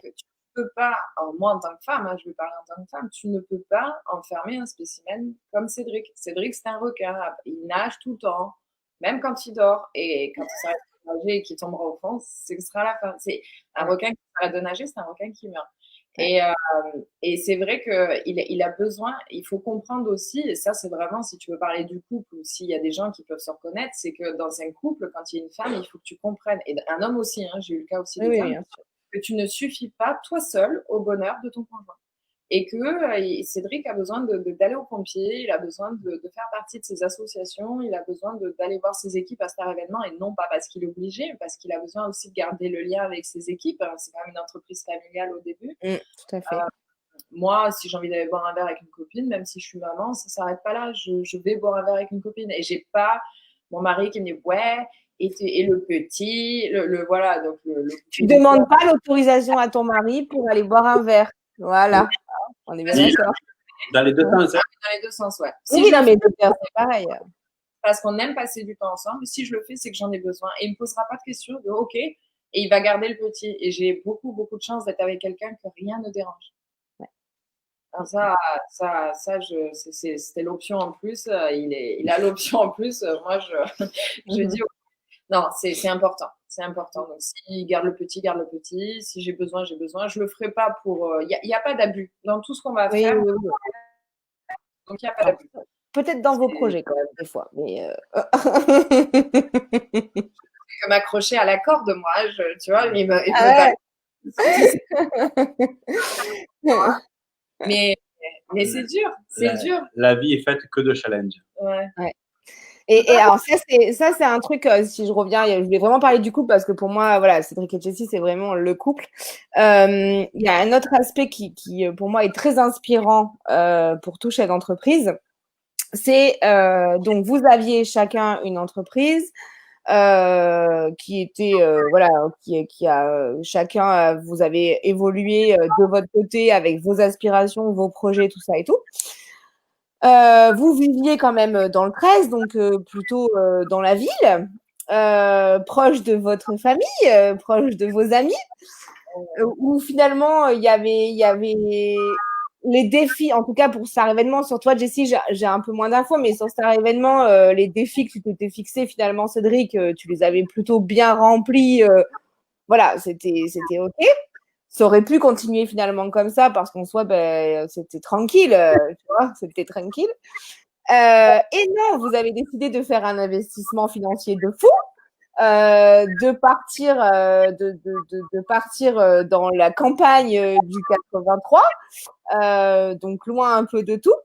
S2: peux pas, alors moi en tant que femme, je vais parler en tant que femme, tu ne peux pas enfermer un spécimen comme Cédric. Cédric, c'est un requin. Il nage tout le temps, même quand il dort. Et quand il s'arrête de nager et qu'il tombera au fond, ce sera la fin. C'est un requin qui s'arrête de nager, c'est un requin qui meurt. Et c'est vrai qu'il a besoin, il faut comprendre aussi, et ça c'est vraiment si tu veux parler du couple ou s'il y a des gens qui peuvent se reconnaître, c'est que dans un couple, quand il y a une femme, il faut que tu comprennes, et un homme aussi, j'ai eu le cas aussi des femmes, que tu ne suffis pas toi seul au bonheur de ton conjoint. Et que Cédric a besoin d'aller au pompier, il a besoin de faire partie de ses associations, il a besoin d'aller voir ses équipes à Star Événement, et non pas parce qu'il est obligé, mais parce qu'il a besoin aussi de garder le lien avec ses équipes. C'est quand même une entreprise familiale au début.
S1: Tout à fait.
S2: Moi, si j'ai envie d'aller boire un verre avec une copine, même si je suis maman, ça ne s'arrête pas là. Je vais boire un verre avec une copine. Et j'ai pas mon mari qui me dit ouais, et le petit, voilà. Donc
S1: tu ne demandes pas l'autorisation à ton mari pour aller boire un verre. Voilà. On est bien d'accord.
S3: Dans les deux sens.
S2: Dans les deux sens, ouais.
S1: Oui, non, mais c'est pareil.
S2: Parce qu'on aime passer du temps ensemble. Si je le fais, c'est que j'en ai besoin. Et il ne me posera pas de questions de OK. Et il va garder le petit. Et j'ai beaucoup, beaucoup de chance d'être avec quelqu'un que rien ne dérange. Ouais. Alors c'était l'option en plus. Il a l'option en plus. Moi, je dis non, c'est important. C'est important. Donc, s'il garde le petit, garde le petit. Si j'ai besoin, j'ai besoin. Je le ferai pas pour. Il n'y a pas d'abus dans tout ce qu'on va faire.
S1: Oui.
S2: Donc, il n'y a pas d'abus.
S1: Peut-être dans vos projets quand même des fois, mais.
S2: Que m'accrocher à la corde, moi, tu vois, il me mais c'est dur, c'est dur.
S3: La vie est faite que de challenges.
S1: Ouais. Et alors ça c'est un truc, si je reviens, je voulais vraiment parler du couple parce que pour moi, voilà, Cédric et Jessie, c'est vraiment le couple. Il y a un autre aspect qui pour moi est très inspirant pour tout chef d'entreprise. C'est donc vous aviez chacun une entreprise qui était voilà, qui a chacun vous avez évolué de votre côté avec vos aspirations, vos projets, tout ça et tout. Vous viviez quand même dans le 13, donc plutôt dans la ville, proche de votre famille, proche de vos amis, où finalement il y avait les défis, en tout cas pour Star Événement. Sur toi, Jessie, j'ai un peu moins d'infos, mais sur Star Événement, les défis que tu t'étais fixés finalement, Cédric, tu les avais plutôt bien remplis. Voilà, c'était OK. Ça aurait pu continuer finalement comme ça parce qu'en soi, c'était tranquille, tu vois, c'était tranquille. Et non, vous avez décidé de faire un investissement financier de fou, de partir dans la campagne du 83, donc loin un peu de tout,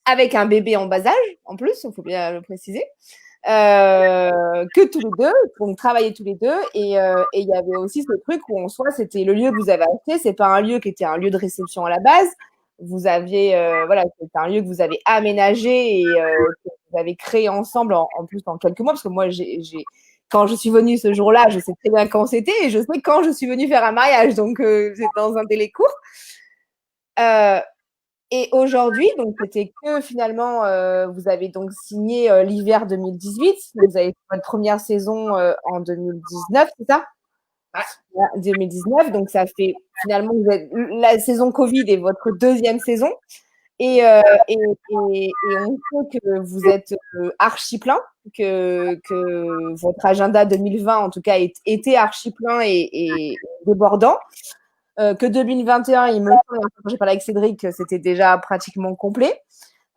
S1: avec un bébé en bas âge, en plus, il faut bien le préciser. que tous les deux, donc travailler tous les deux. Et il y avait aussi ce truc où en soi, c'était le lieu que vous avez acheté, c'est pas un lieu qui était un lieu de réception à la base. Vous aviez, voilà, c'est un lieu que vous avez aménagé et que vous avez créé ensemble en plus en quelques mois, parce que moi, quand je suis venue ce jour-là, je sais très bien quand c'était et je sais quand je suis venue faire un mariage, donc c'est dans un délai court. Et aujourd'hui, donc c'était que finalement, vous avez donc signé l'hiver 2018. Vous avez fait votre première saison en 2019, c'est ça?
S2: Ouais.
S1: 2019. Donc ça fait finalement la saison Covid est votre deuxième saison. Et on sait que vous êtes archi plein, que votre agenda 2020 en tout cas était archi plein et débordant. Que 2021, il me semble, quand j'ai parlé avec Cédric, c'était déjà pratiquement complet.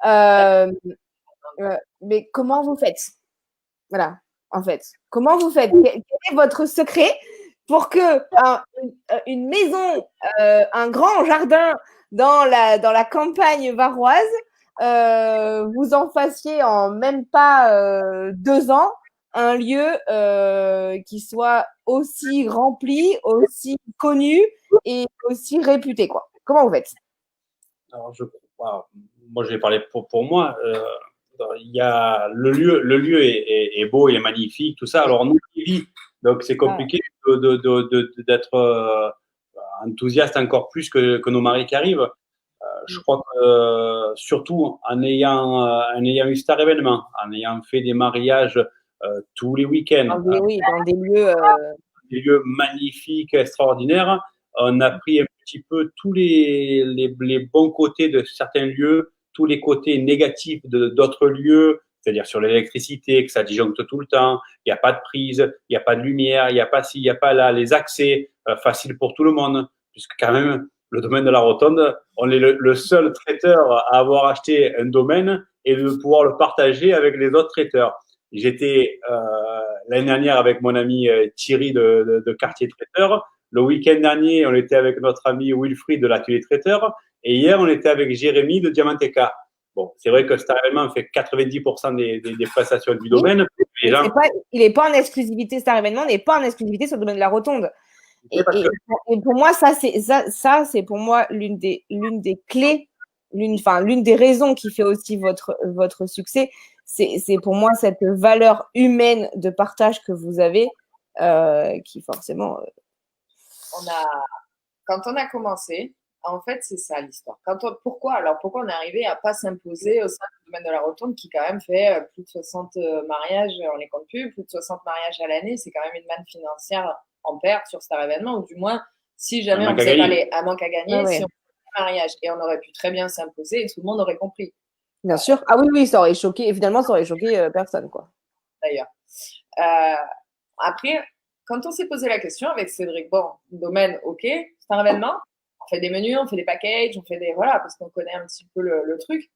S1: Mais comment vous faites? Voilà, en fait. Comment vous faites? Quel est votre secret pour que une maison, un grand jardin dans la campagne varoise, vous en fassiez en même pas 2 ans un lieu qui soit aussi rempli, aussi connu et aussi réputé, quoi. Comment vous faites?
S3: Alors, moi, je vais parler pour moi. Il y a le lieu est beau, il est magnifique, tout ça. Alors, nous, on y vit, donc c'est compliqué d'être enthousiaste encore plus que nos maris qui arrivent. Je crois que surtout en ayant eu cet événement, en ayant fait des mariages tous les week-ends,
S1: Oui, dans
S3: des lieux magnifiques, extraordinaires, on a pris un petit peu tous les bons côtés de certains lieux, tous les côtés négatifs d'autres lieux, c'est-à-dire sur l'électricité, que ça disjoncte tout le temps, il n'y a pas de prise, il n'y a pas de lumière, il n'y a pas ci, il n'y a pas là, les accès faciles pour tout le monde, puisque quand même, le domaine de la Rotonde, on est le seul traiteur à avoir acheté un domaine et de pouvoir le partager avec les autres traiteurs. J'étais l'année dernière avec mon ami Thierry de Quartier Traiteur. Le week-end dernier, on était avec notre ami Wilfried de l'atelier traiteur. Et hier, on était avec Jérémy de Diamanteca. Bon, c'est vrai que cet événement fait 90% des prestations du domaine.
S1: Il n'est pas en exclusivité, cet événement n'est pas en exclusivité sur le domaine de la Rotonde. Et pour moi, ça c'est pour moi l'une des clés, l'une des raisons qui fait aussi votre succès. C'est pour moi cette valeur humaine de partage que vous avez, qui forcément.
S2: Quand on a commencé, en fait, c'est ça l'histoire. Pourquoi on est arrivé à pas s'imposer au sein du domaine de la Rotonde qui quand même fait plus de 60 mariages, on les compte plus de 60 mariages à l'année, c'est quand même une manne financière en perte sur cet événement, ou du moins, si jamais on faisait pas un manque à gagner, si on faisait un mariage, et on aurait pu très bien s'imposer et tout le monde aurait compris.
S1: Bien sûr. Ah oui, ça aurait choqué, évidemment, ça aurait choqué personne, quoi.
S2: D'ailleurs. Après, quand on s'est posé la question avec Cédric, bon, domaine, ok, c'est un événement, on fait des menus, on fait des packages, on fait des, voilà, parce qu'on connaît un petit peu le truc.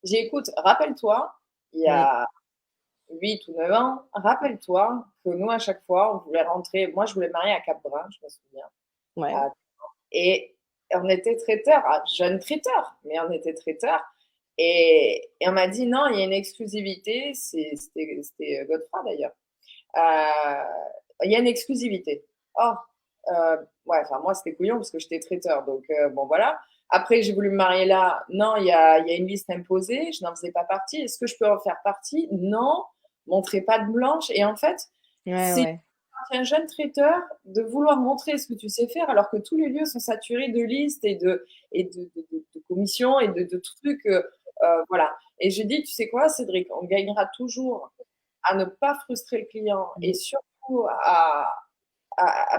S2: Écoute, rappelle-toi, il y a 8 ou 9 ans, rappelle-toi que nous, à chaque fois, on voulait rentrer, moi, je voulais me marier à Cap-Brun, je me souviens.
S1: Ouais.
S2: Et on était traiteurs, jeunes traiteurs, mais on était traiteurs. Et on m'a dit, non, il y a une exclusivité, c'était Godefroy d'ailleurs. Il y a une exclusivité. Ouais, enfin, moi, c'était couillon parce que j'étais traiteur. Donc, bon, voilà. Après, j'ai voulu me marier là. Non, il y a une liste imposée. Je n'en faisais pas partie. Est-ce que je peux en faire partie? Non. Montrez pas de blanche. Et en fait, c'est un jeune traiteur de vouloir montrer ce que tu sais faire alors que tous les lieux sont saturés de listes et de commissions et de trucs. Voilà. Et j'ai dit, tu sais quoi, Cédric, on gagnera toujours à ne pas frustrer le client et surtout à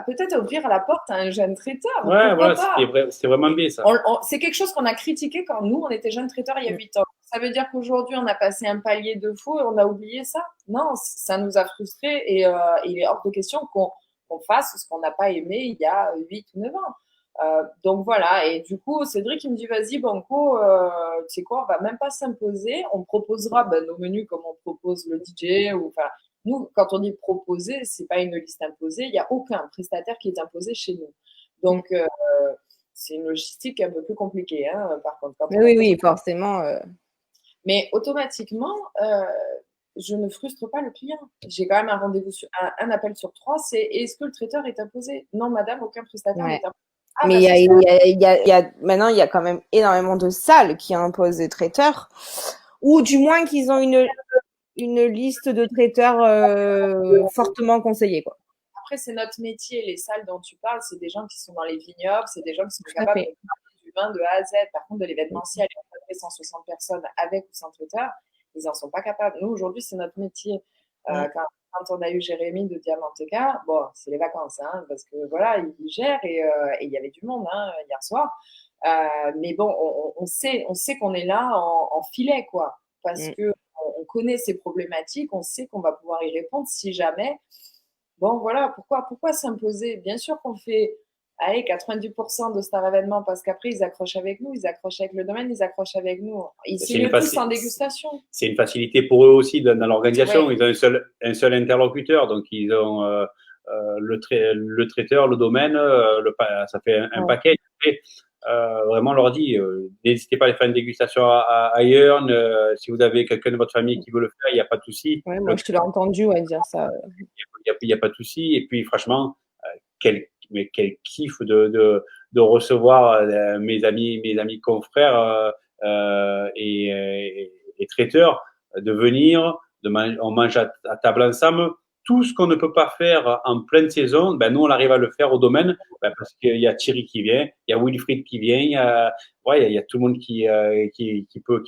S2: peut-être ouvrir la porte à un jeune traiteur.
S3: Ouais, voilà, c'est vraiment bien ça.
S2: C'est quelque chose qu'on a critiqué quand nous, on était jeunes traiteurs il y a 8 ans. Ça veut dire qu'aujourd'hui, on a passé un palier de fou et on a oublié ça? Non, ça nous a frustrés et il est hors de question qu'on fasse ce qu'on n'a pas aimé il y a 8 ou 9 ans. Donc voilà, et du coup, Cédric, il me dit, vas-y, Banco, tu sais quoi, on va même pas s'imposer, on proposera nos menus comme on propose le DJ, ou enfin, nous, quand on dit proposer, c'est pas une liste imposée, il n'y a aucun prestataire qui est imposé chez nous. Donc, c'est une logistique un peu plus compliquée, hein, par contre.
S1: Oui, forcément.
S2: Mais automatiquement, je ne frustre pas le client. J'ai quand même un rendez-vous, un appel sur 3, c'est est-ce que le traiteur est imposé? Non, madame, aucun prestataire n'est
S1: Ouais.
S2: imposé. Ah,
S1: Mais
S2: bah, c'est
S1: maintenant, il y a quand même énormément de salles qui imposent des traiteurs, ou du moins qu'ils ont une liste de traiteurs fortement conseillés, quoi.
S2: Après, c'est notre métier. Les salles dont tu parles, c'est des gens qui sont dans les vignobles, c'est des gens qui sont
S1: Tout à
S2: capables de
S1: fait.
S2: parler du vin de A à Z. Par contre, de l'événementiel, et encadrer 160 personnes avec ou sans traiteur, ils n'en sont pas capables. Nous, aujourd'hui, c'est notre métier.
S1: Mm.
S2: Quand on a eu Jérémy de Diamanteca, bon, c'est les vacances, hein, parce que voilà, il gère et il y avait du monde hein, hier soir. Mais bon, on sait qu'on est là en filet, quoi, parce
S1: Mm.
S2: que on connaît ces problématiques, on sait qu'on va pouvoir y répondre si jamais. Bon, voilà, pourquoi s'imposer? Bien sûr qu'on fait, allez, 90% de Star événements parce qu'après, ils accrochent avec nous, ils accrochent avec le domaine, ils accrochent avec nous. Ils signent tous en dégustation.
S3: C'est une facilité pour eux aussi dans l'organisation.
S2: Ouais.
S3: Ils ont un seul interlocuteur, donc ils ont le traiteur, le domaine, ça fait un
S1: Ouais.
S3: paquet. Et, vraiment, on leur dit, n'hésitez pas à faire une dégustation ailleurs. Si vous avez quelqu'un de votre famille qui veut le faire, il n'y a pas de souci.
S1: Ouais, moi, je te l'ai entendu dire ça.
S3: Il y a pas de souci. Et puis, franchement, quel kiff de recevoir mes amis confrères et traiteurs, de venir, on mange à table ensemble. Tout ce qu'on ne peut pas faire en pleine saison, ben nous on arrive à le faire au domaine, ben parce qu'il y a Thierry qui vient, il y a Wilfried qui vient, il y a tout le monde qui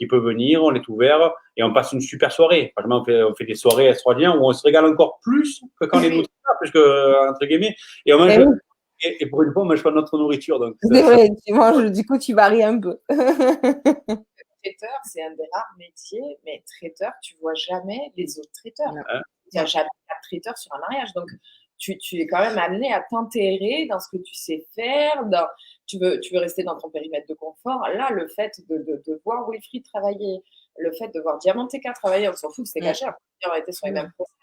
S3: peut venir, on est ouvert et on passe une super soirée. Franchement, on fait des soirées extraordinaires où on se régale encore plus que quand les nous plus que entre guillemets, et on mange. Et pour une fois, on mange pas notre nourriture, donc
S1: C'est vrai, tu manges, du coup, tu varies un peu.
S2: Traiteur, c'est un des rares métiers, mais traiteur, tu vois jamais les autres traiteurs.
S3: hein,
S2: Il n'y a jamais de traiteur sur un mariage. Donc, tu es quand même amené à t'enterrer dans ce que tu sais faire. Tu veux rester dans ton périmètre de confort. Là, le fait de voir Wilfried travailler, le fait de voir Diamanteca travailler, on s'en fout que c'était caché. On était sur les mêmes process.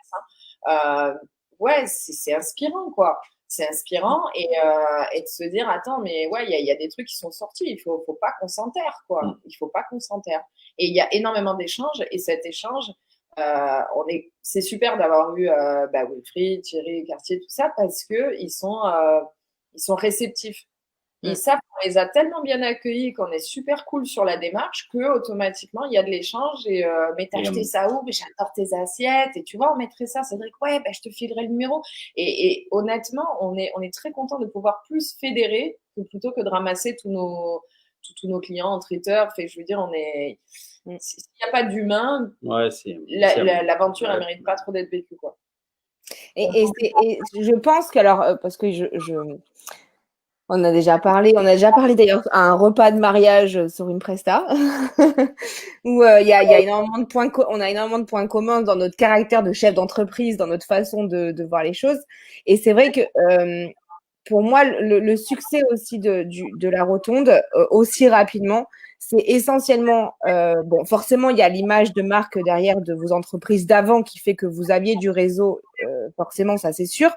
S2: Hein. Ouais, c'est inspirant, quoi. C'est inspirant et de se dire attends mais ouais il y a des trucs qui sont sortis, il faut pas qu'on s'enterre quoi, il faut pas qu'on s'enterre et il y a énormément d'échanges et cet échange c'est super d'avoir eu Wilfried, Thierry, Cartier, tout ça parce que ils sont réceptifs. Ils savent qu'on les a tellement bien accueillis, qu'on est super cool sur la démarche, que automatiquement il y a de l'échange et mais t'as acheté ça où? Mais j'adore tes assiettes et tu vois on mettrait ça. Cédric, ouais, je te filerai le numéro. Et honnêtement, on est très content de pouvoir plus fédérer que plutôt que de ramasser tous nos clients en traiteur. Fait, je veux dire, s'il n'y a pas d'humain,
S3: ouais,
S2: l'aventure elle mérite pas trop d'être vécue quoi.
S1: Et je pense que alors parce que on a déjà parlé d'ailleurs à un repas de mariage sur une presta où il y a énormément de on a énormément de points communs dans notre caractère de chef d'entreprise, dans notre façon de voir les choses. Et c'est vrai que pour moi, le succès aussi de la rotonde aussi rapidement, c'est essentiellement bon, forcément il y a l'image de marque derrière de vos entreprises d'avant qui fait que vous aviez du réseau, forcément ça c'est sûr.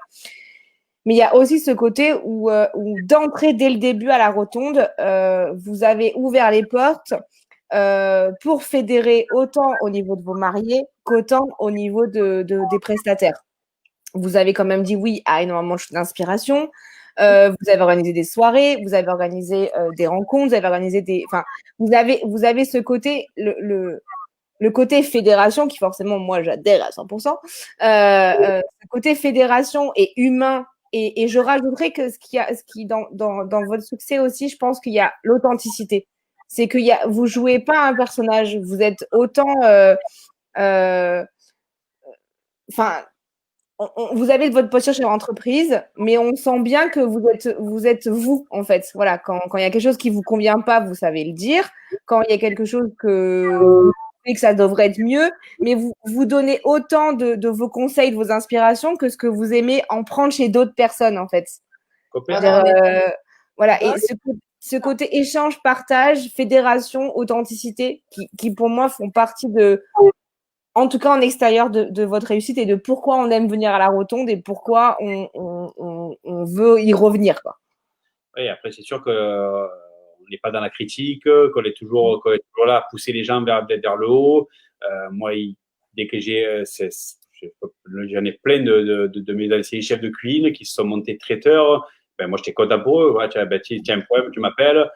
S1: Mais il y a aussi ce côté où d'entrée dès le début à la rotonde, vous avez ouvert les portes pour fédérer autant au niveau de vos mariés qu'autant au niveau des prestataires. Vous avez quand même dit oui à énormément d'inspiration. Vous avez organisé des soirées, vous avez organisé des rencontres, vous avez organisé enfin, vous avez ce côté, le côté fédération qui forcément moi j'adhère à 100%. Ce côté fédération et humain. Et je rajouterais que ce qui dans votre succès aussi, je pense qu'il y a l'authenticité. C'est que vous jouez pas un personnage, vous êtes autant, enfin, vous avez votre posture chez l'entreprise, mais on sent bien que vous êtes vous en fait. Voilà, quand il y a quelque chose qui vous convient pas, vous savez le dire. Quand il y a quelque chose que ça devrait être mieux, mais vous donnez autant de vos conseils, de vos inspirations que ce que vous aimez en prendre chez d'autres personnes, en fait. Voilà, et ce côté échange, partage, fédération, authenticité, qui pour moi font partie en tout cas en extérieur de votre réussite et de pourquoi on aime venir à la rotonde et pourquoi on veut y revenir, quoi.
S3: Oui, après c'est sûr que on n'est pas dans la critique, qu'on est toujours là à pousser les gens vers le haut. Moi, dès que j'en ai plein de mes anciens chefs de cuisine qui se sont montés traiteurs. Ben, moi, j'étais content pour eux. Voilà, ben, tiens, un problème, tu m'appelles.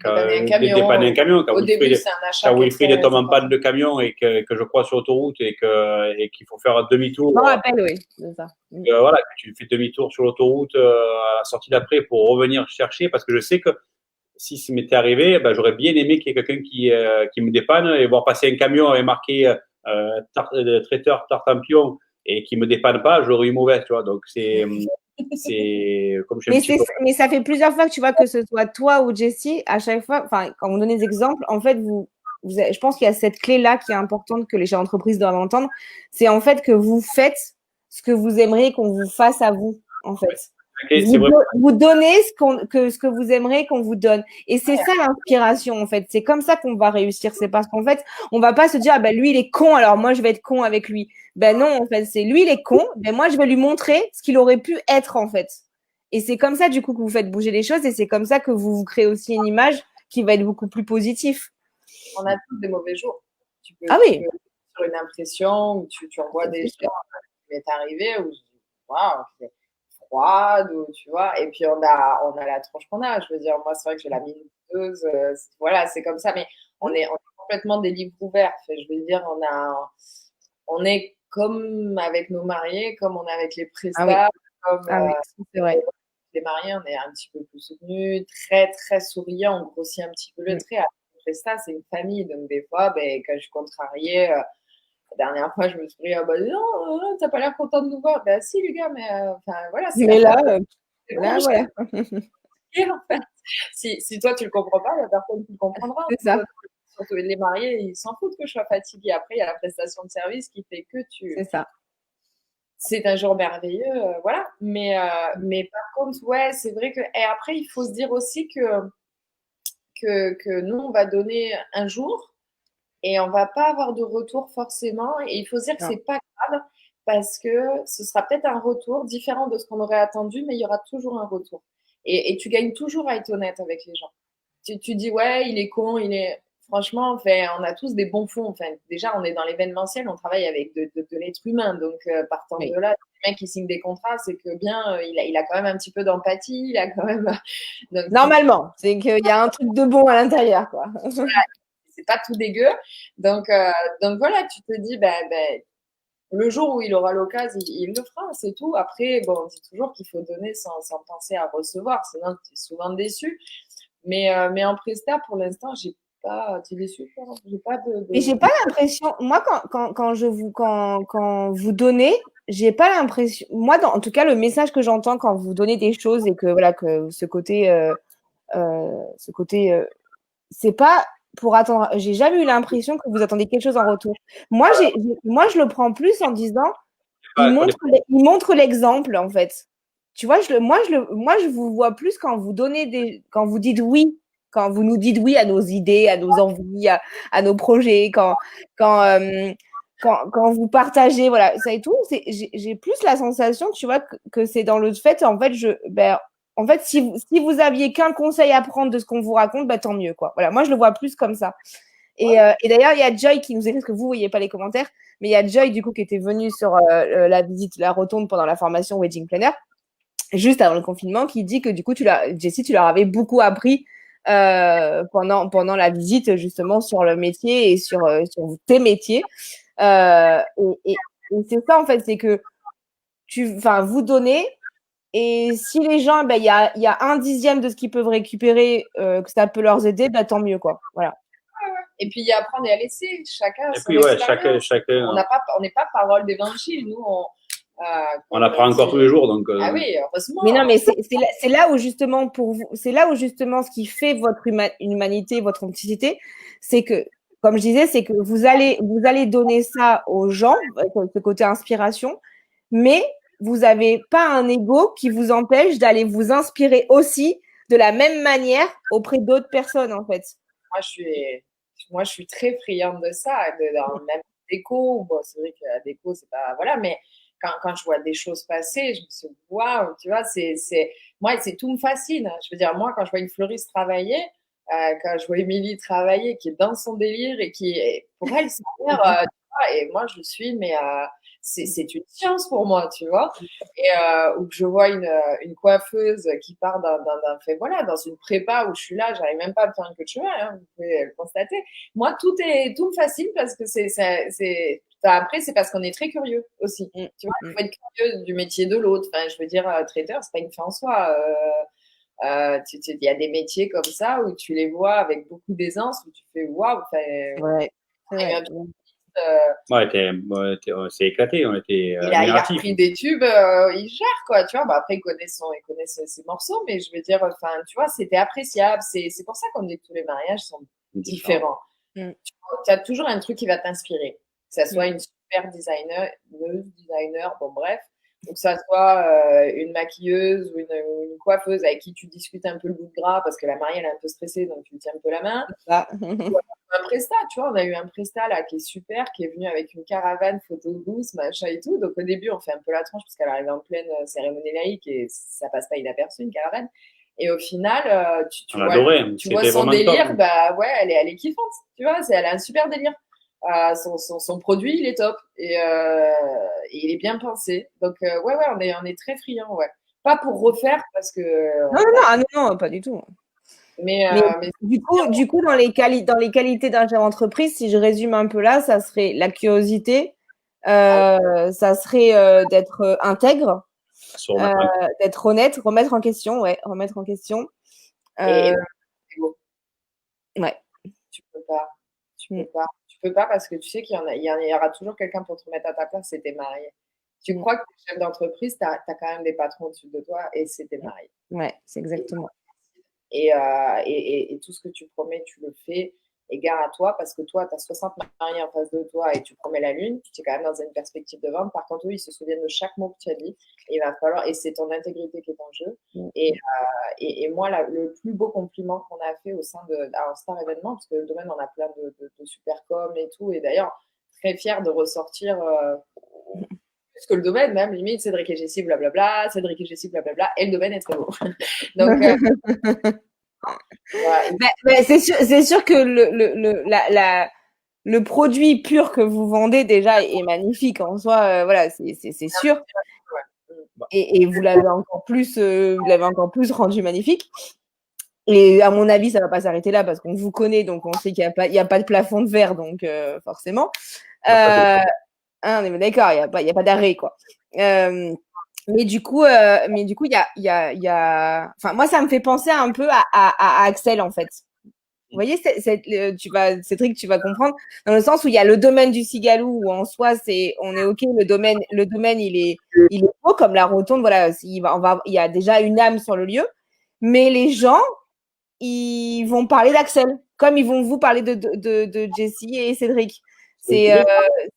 S3: Dépanner un camion.
S2: Au début, c'est un achat.
S3: Quand Wilfried tombe en panne de camion et que je crois sur l'autoroute et qu'il faut faire un demi-tour.
S1: Je me rappelle, oui, c'est ça.
S3: Voilà, que tu fais demi-tour sur l'autoroute à la sortie d'après pour revenir chercher, parce que je sais que si ça m'était arrivé, ben, j'aurais bien aimé qu'il y ait quelqu'un qui me dépanne et voir passer un camion avec marqué traiteur Tartampion et qui me dépanne pas, j'aurais eu mauvais, tu vois. Donc c'est comme je suis
S1: mais ça fait plusieurs fois que tu vois que ce soit toi ou Jessie, à chaque fois, enfin, quand vous donnez des exemples, en fait, je pense qu'il y a cette clé-là qui est importante que les chefs d'entreprise doivent entendre. C'est en fait que vous faites ce que vous aimeriez qu'on vous fasse à vous, en fait.
S3: Okay,
S1: vous donnez ce que vous aimeriez qu'on vous donne. Et c'est ça l'inspiration, en fait. C'est comme ça qu'on va réussir. C'est parce qu'en fait, on va pas se dire, ah ben lui, il est con, alors moi, je vais être con avec lui. Ben non, en fait, c'est lui, il est con, ben moi, je vais lui montrer ce qu'il aurait pu être, en fait. Et c'est comme ça, du coup, que vous faites bouger les choses et c'est comme ça que vous créez aussi une image qui va être beaucoup plus positive.
S2: On a tous des mauvais jours. Tu peux sur une impression où tu envoies des gens qui m'est arrivé où je dis, waouh, c'est froide, ou tu vois, et puis on a la tronche qu'on a. Je veux dire, moi, c'est vrai que j'ai la mine douteuse, voilà, c'est comme ça, mais on est complètement des livres ouverts. Je veux dire, on est comme avec nos mariés, comme on est avec les prestats,
S1: c'est vrai.
S2: Les mariés, on est un petit peu plus soutenus, très, très souriants, on grossit un petit peu le trait. Les prestats, c'est une famille, donc des fois, ben, quand je suis contrariée, la dernière fois, je me suis dit, ah bah non, t'as pas l'air content de nous voir. Ben si, les gars, mais enfin voilà.
S1: Mais là, voilà.
S2: En fait. Si toi, tu le comprends pas, la personne qui le comprendra.
S1: C'est ça.
S2: Surtout les mariés, ils s'en foutent que je sois fatiguée. Après, il y a la prestation de service qui fait que
S1: C'est ça.
S2: C'est un jour merveilleux, voilà. Mais par contre, ouais, c'est vrai que. Et après, il faut se dire aussi que nous, on va donner un jour et on va pas avoir de retour forcément. Et il faut se dire que c'est pas grave parce que ce sera peut-être un retour différent de ce qu'on aurait attendu, mais il y aura toujours un retour. Et tu gagnes toujours à être honnête avec les gens. Tu dis, ouais, il est con, Franchement, enfin, on a tous des bons fonds. Enfin, déjà, on est dans l'événementiel, on travaille avec de l'être humain. Donc, partant de là, le mec qui signe des contrats, c'est que bien, il a quand même un petit peu d'empathie. Il a quand même.
S1: Donc, normalement, c'est qu'il y a un truc de bon à l'intérieur, quoi.
S2: Voilà, c'est pas tout dégueu. Donc voilà, tu te dis, le jour où il aura l'occasion, il le fera, c'est tout. Après, bon, on dit toujours qu'il faut donner sans penser à recevoir, sinon tu es souvent déçu. Mais en prestat, pour l'instant, j'ai pas. Tu es déçu, toi? J'ai pas de.
S1: Mais j'ai pas l'impression. Moi, quand vous donnez, j'ai pas l'impression. Moi, en tout cas, le message que j'entends quand vous donnez des choses et que voilà que ce côté, c'est pas pour attendre. J'ai jamais eu l'impression que vous attendez quelque chose en retour. Moi, je le prends plus en disant, il montre l'exemple en fait. Tu vois, moi, je vous vois plus quand vous donnez quand vous dites oui, quand vous nous dites oui à nos idées, à nos envies, à nos projets, quand vous partagez, voilà, ça et tout. J'ai plus la sensation, tu vois, que c'est dans le fait, en fait, en fait, si vous aviez qu'un conseil à prendre de ce qu'on vous raconte, tant mieux, quoi. Voilà, moi, je le vois plus comme ça. Et d'ailleurs, il y a Joy qui nous écrit, parce que vous ne voyez pas les commentaires, mais il y a Joy, du coup, qui était venue sur la visite, la rotonde pendant la formation Wedding Planner, juste avant le confinement, qui dit que, du coup, Jessie, tu leur avais beaucoup appris pendant la visite, justement, sur le métier et sur tes métiers. Et c'est ça, en fait, c'est que vous donnez. Et si les gens, il y a 1/10 de ce qu'ils peuvent récupérer, que ça peut leur aider, tant mieux, quoi. Voilà.
S2: Et puis, il y a à prendre et à laisser. Chacun.
S3: Et puis, ouais, chacun.
S2: On n'est pas parole d'évangile. Nous,
S3: on apprend encore tous les jours, donc.
S2: Ah oui, heureusement.
S1: Mais non, mais c'est là où justement pour vous, c'est là où justement ce qui fait votre humanité, votre authenticité, c'est que, comme je disais, c'est que vous allez donner ça aux gens, ce côté inspiration, mais vous n'avez pas un ego qui vous empêche d'aller vous inspirer aussi de la même manière auprès d'autres personnes, en fait.
S2: Moi, je suis très friande de ça, dans même déco. Bon, c'est vrai que la déco, c'est pas, voilà, mais quand je vois des choses passer, je me suis dit, waouh, tu vois, moi, tout me fascine. Je veux dire, moi, quand je vois une fleuriste travailler, quand je vois Émilie travailler, qui est dans son délire et pour elle, ça a l'air, Et moi, je suis, mais c'est une science pour moi, tu vois. Et ou que je vois une coiffeuse qui part fait, voilà, dans une prépa où je suis là, j'arrive même pas à me faire une queue de cheval, hein, vous pouvez le constater. Moi, tout me fascine parce que après, c'est parce qu'on est très curieux aussi. Tu vois, il faut être curieux du métier de l'autre. Enfin, je veux dire, traiteur, c'est pas une fin en soi. Il y a des métiers comme ça où tu les vois avec beaucoup d'aisance, où tu fais waouh.
S1: Ouais, c'est vrai.
S3: On s'est éclaté, on était
S2: Il a
S3: admiratifs.
S2: repris des tubes, il gère quoi, tu vois. Bah, après, il connaît ses morceaux, mais je veux dire, enfin, tu vois, c'était appréciable. C'est pour ça qu'on dit que tous les mariages sont différents. Tu as toujours un truc qui va t'inspirer, que ça soit une super designer, bon bref, ou que ça soit une maquilleuse ou une coiffeuse avec qui tu discutes un peu le bout de gras parce que la mariée elle est un peu stressée, donc tu lui tiens un peu la main. Un prestat, tu vois, on a eu un prestat là qui est super, qui est venu avec une caravane photo douce, machin et tout. Donc au début, on fait un peu la tranche parce qu'elle arrive en pleine cérémonie laïque et ça passe pas inaperçu une caravane. Et au final, tu vois son délire, bah ouais, elle est kiffante, tu vois, elle a un super délire. Son produit, il est top et il est bien pensé. Donc ouais, on est très friands, ouais. Pas pour refaire parce que
S1: non, pas du tout.
S2: Mais
S1: du coup, dans les qualités d'un chef d'entreprise, si je résume un peu là, ça serait la curiosité, ça serait d'être intègre, d'être honnête, remettre en question.
S2: Et
S1: ouais.
S2: Tu peux pas parce que tu sais qu'il y aura toujours quelqu'un pour te remettre à ta place, c'est tes mariés. Tu crois que tu es chef d'entreprise, tu as quand même des patrons au-dessus de toi et c'est tes mariés.
S1: Ouais, c'est exactement.
S2: Et tout ce que tu promets, tu le fais. Et gare à toi, parce que toi, tu as 60 mariés en face de toi et tu promets la lune, tu es quand même dans une perspective de vente. Par contre, eux, ils se souviennent de chaque mot que tu as dit. Et il va falloir, et c'est ton intégrité qui est en jeu. Et moi, le plus beau compliment qu'on a fait au sein de Star Événement, parce que le domaine, on a plein de super com et tout. Et d'ailleurs, très fier de ressortir plus que le domaine, même limite, Cédric et Jessie, blablabla, Cédric et Jessie, blablabla, et le domaine est très beau. Donc,
S1: c'est sûr que le produit pur que vous vendez déjà est magnifique en soi, voilà, c'est sûr. Et vous l'avez encore plus rendu magnifique. Et à mon avis, ça va pas s'arrêter là parce qu'on vous connaît, donc on sait qu'il y a pas de plafond de verre, donc forcément. On est d'accord, il y a pas d'arrêt quoi. Mais du coup, il y a, enfin, moi, ça me fait penser un peu à Axel, en fait. Vous voyez, Cédric, tu vas comprendre, dans le sens où il y a le domaine du Cigalou, où en soi, on est OK, le domaine, il est beau, comme la rotonde, voilà, il y a déjà une âme sur le lieu, mais les gens, ils vont parler d'Axel, comme ils vont vous parler de Jessie et Cédric. C'est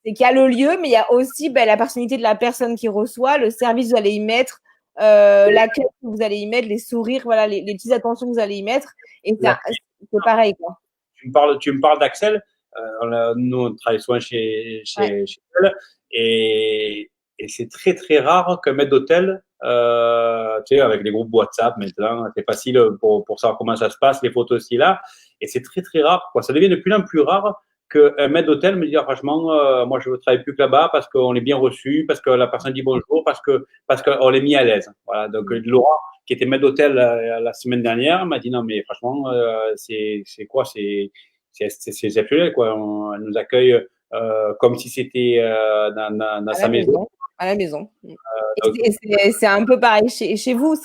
S1: qu'il y a le lieu, mais il y a aussi la personnalité de la personne qui reçoit, le service que vous allez y mettre, l'accueil que vous allez y mettre, les sourires, voilà, les petites attentions que vous allez y mettre. Et c'est pareil, quoi.
S3: Tu me parles d'Axel. Nous, on travaille souvent chez elle. Et c'est très, très rare qu'un maître d'hôtel, tu sais, avec les groupes WhatsApp maintenant, c'est facile pour savoir comment ça se passe, les photos aussi là. Et c'est très, très rare, quoi. Ça devient de plus en plus rare qu'un maître d'hôtel me dit, franchement, moi, je ne travaille plus que là-bas parce qu'on est bien reçu, parce que la personne dit bonjour, parce qu'on est mis à l'aise. Voilà. Donc, Laura, qui était maître d'hôtel la semaine dernière, m'a dit, non, mais franchement, c'est quoi? C'est exceptionnel, quoi. Elle nous accueille comme si c'était dans sa maison.
S1: À la maison. C'est un peu pareil chez vous.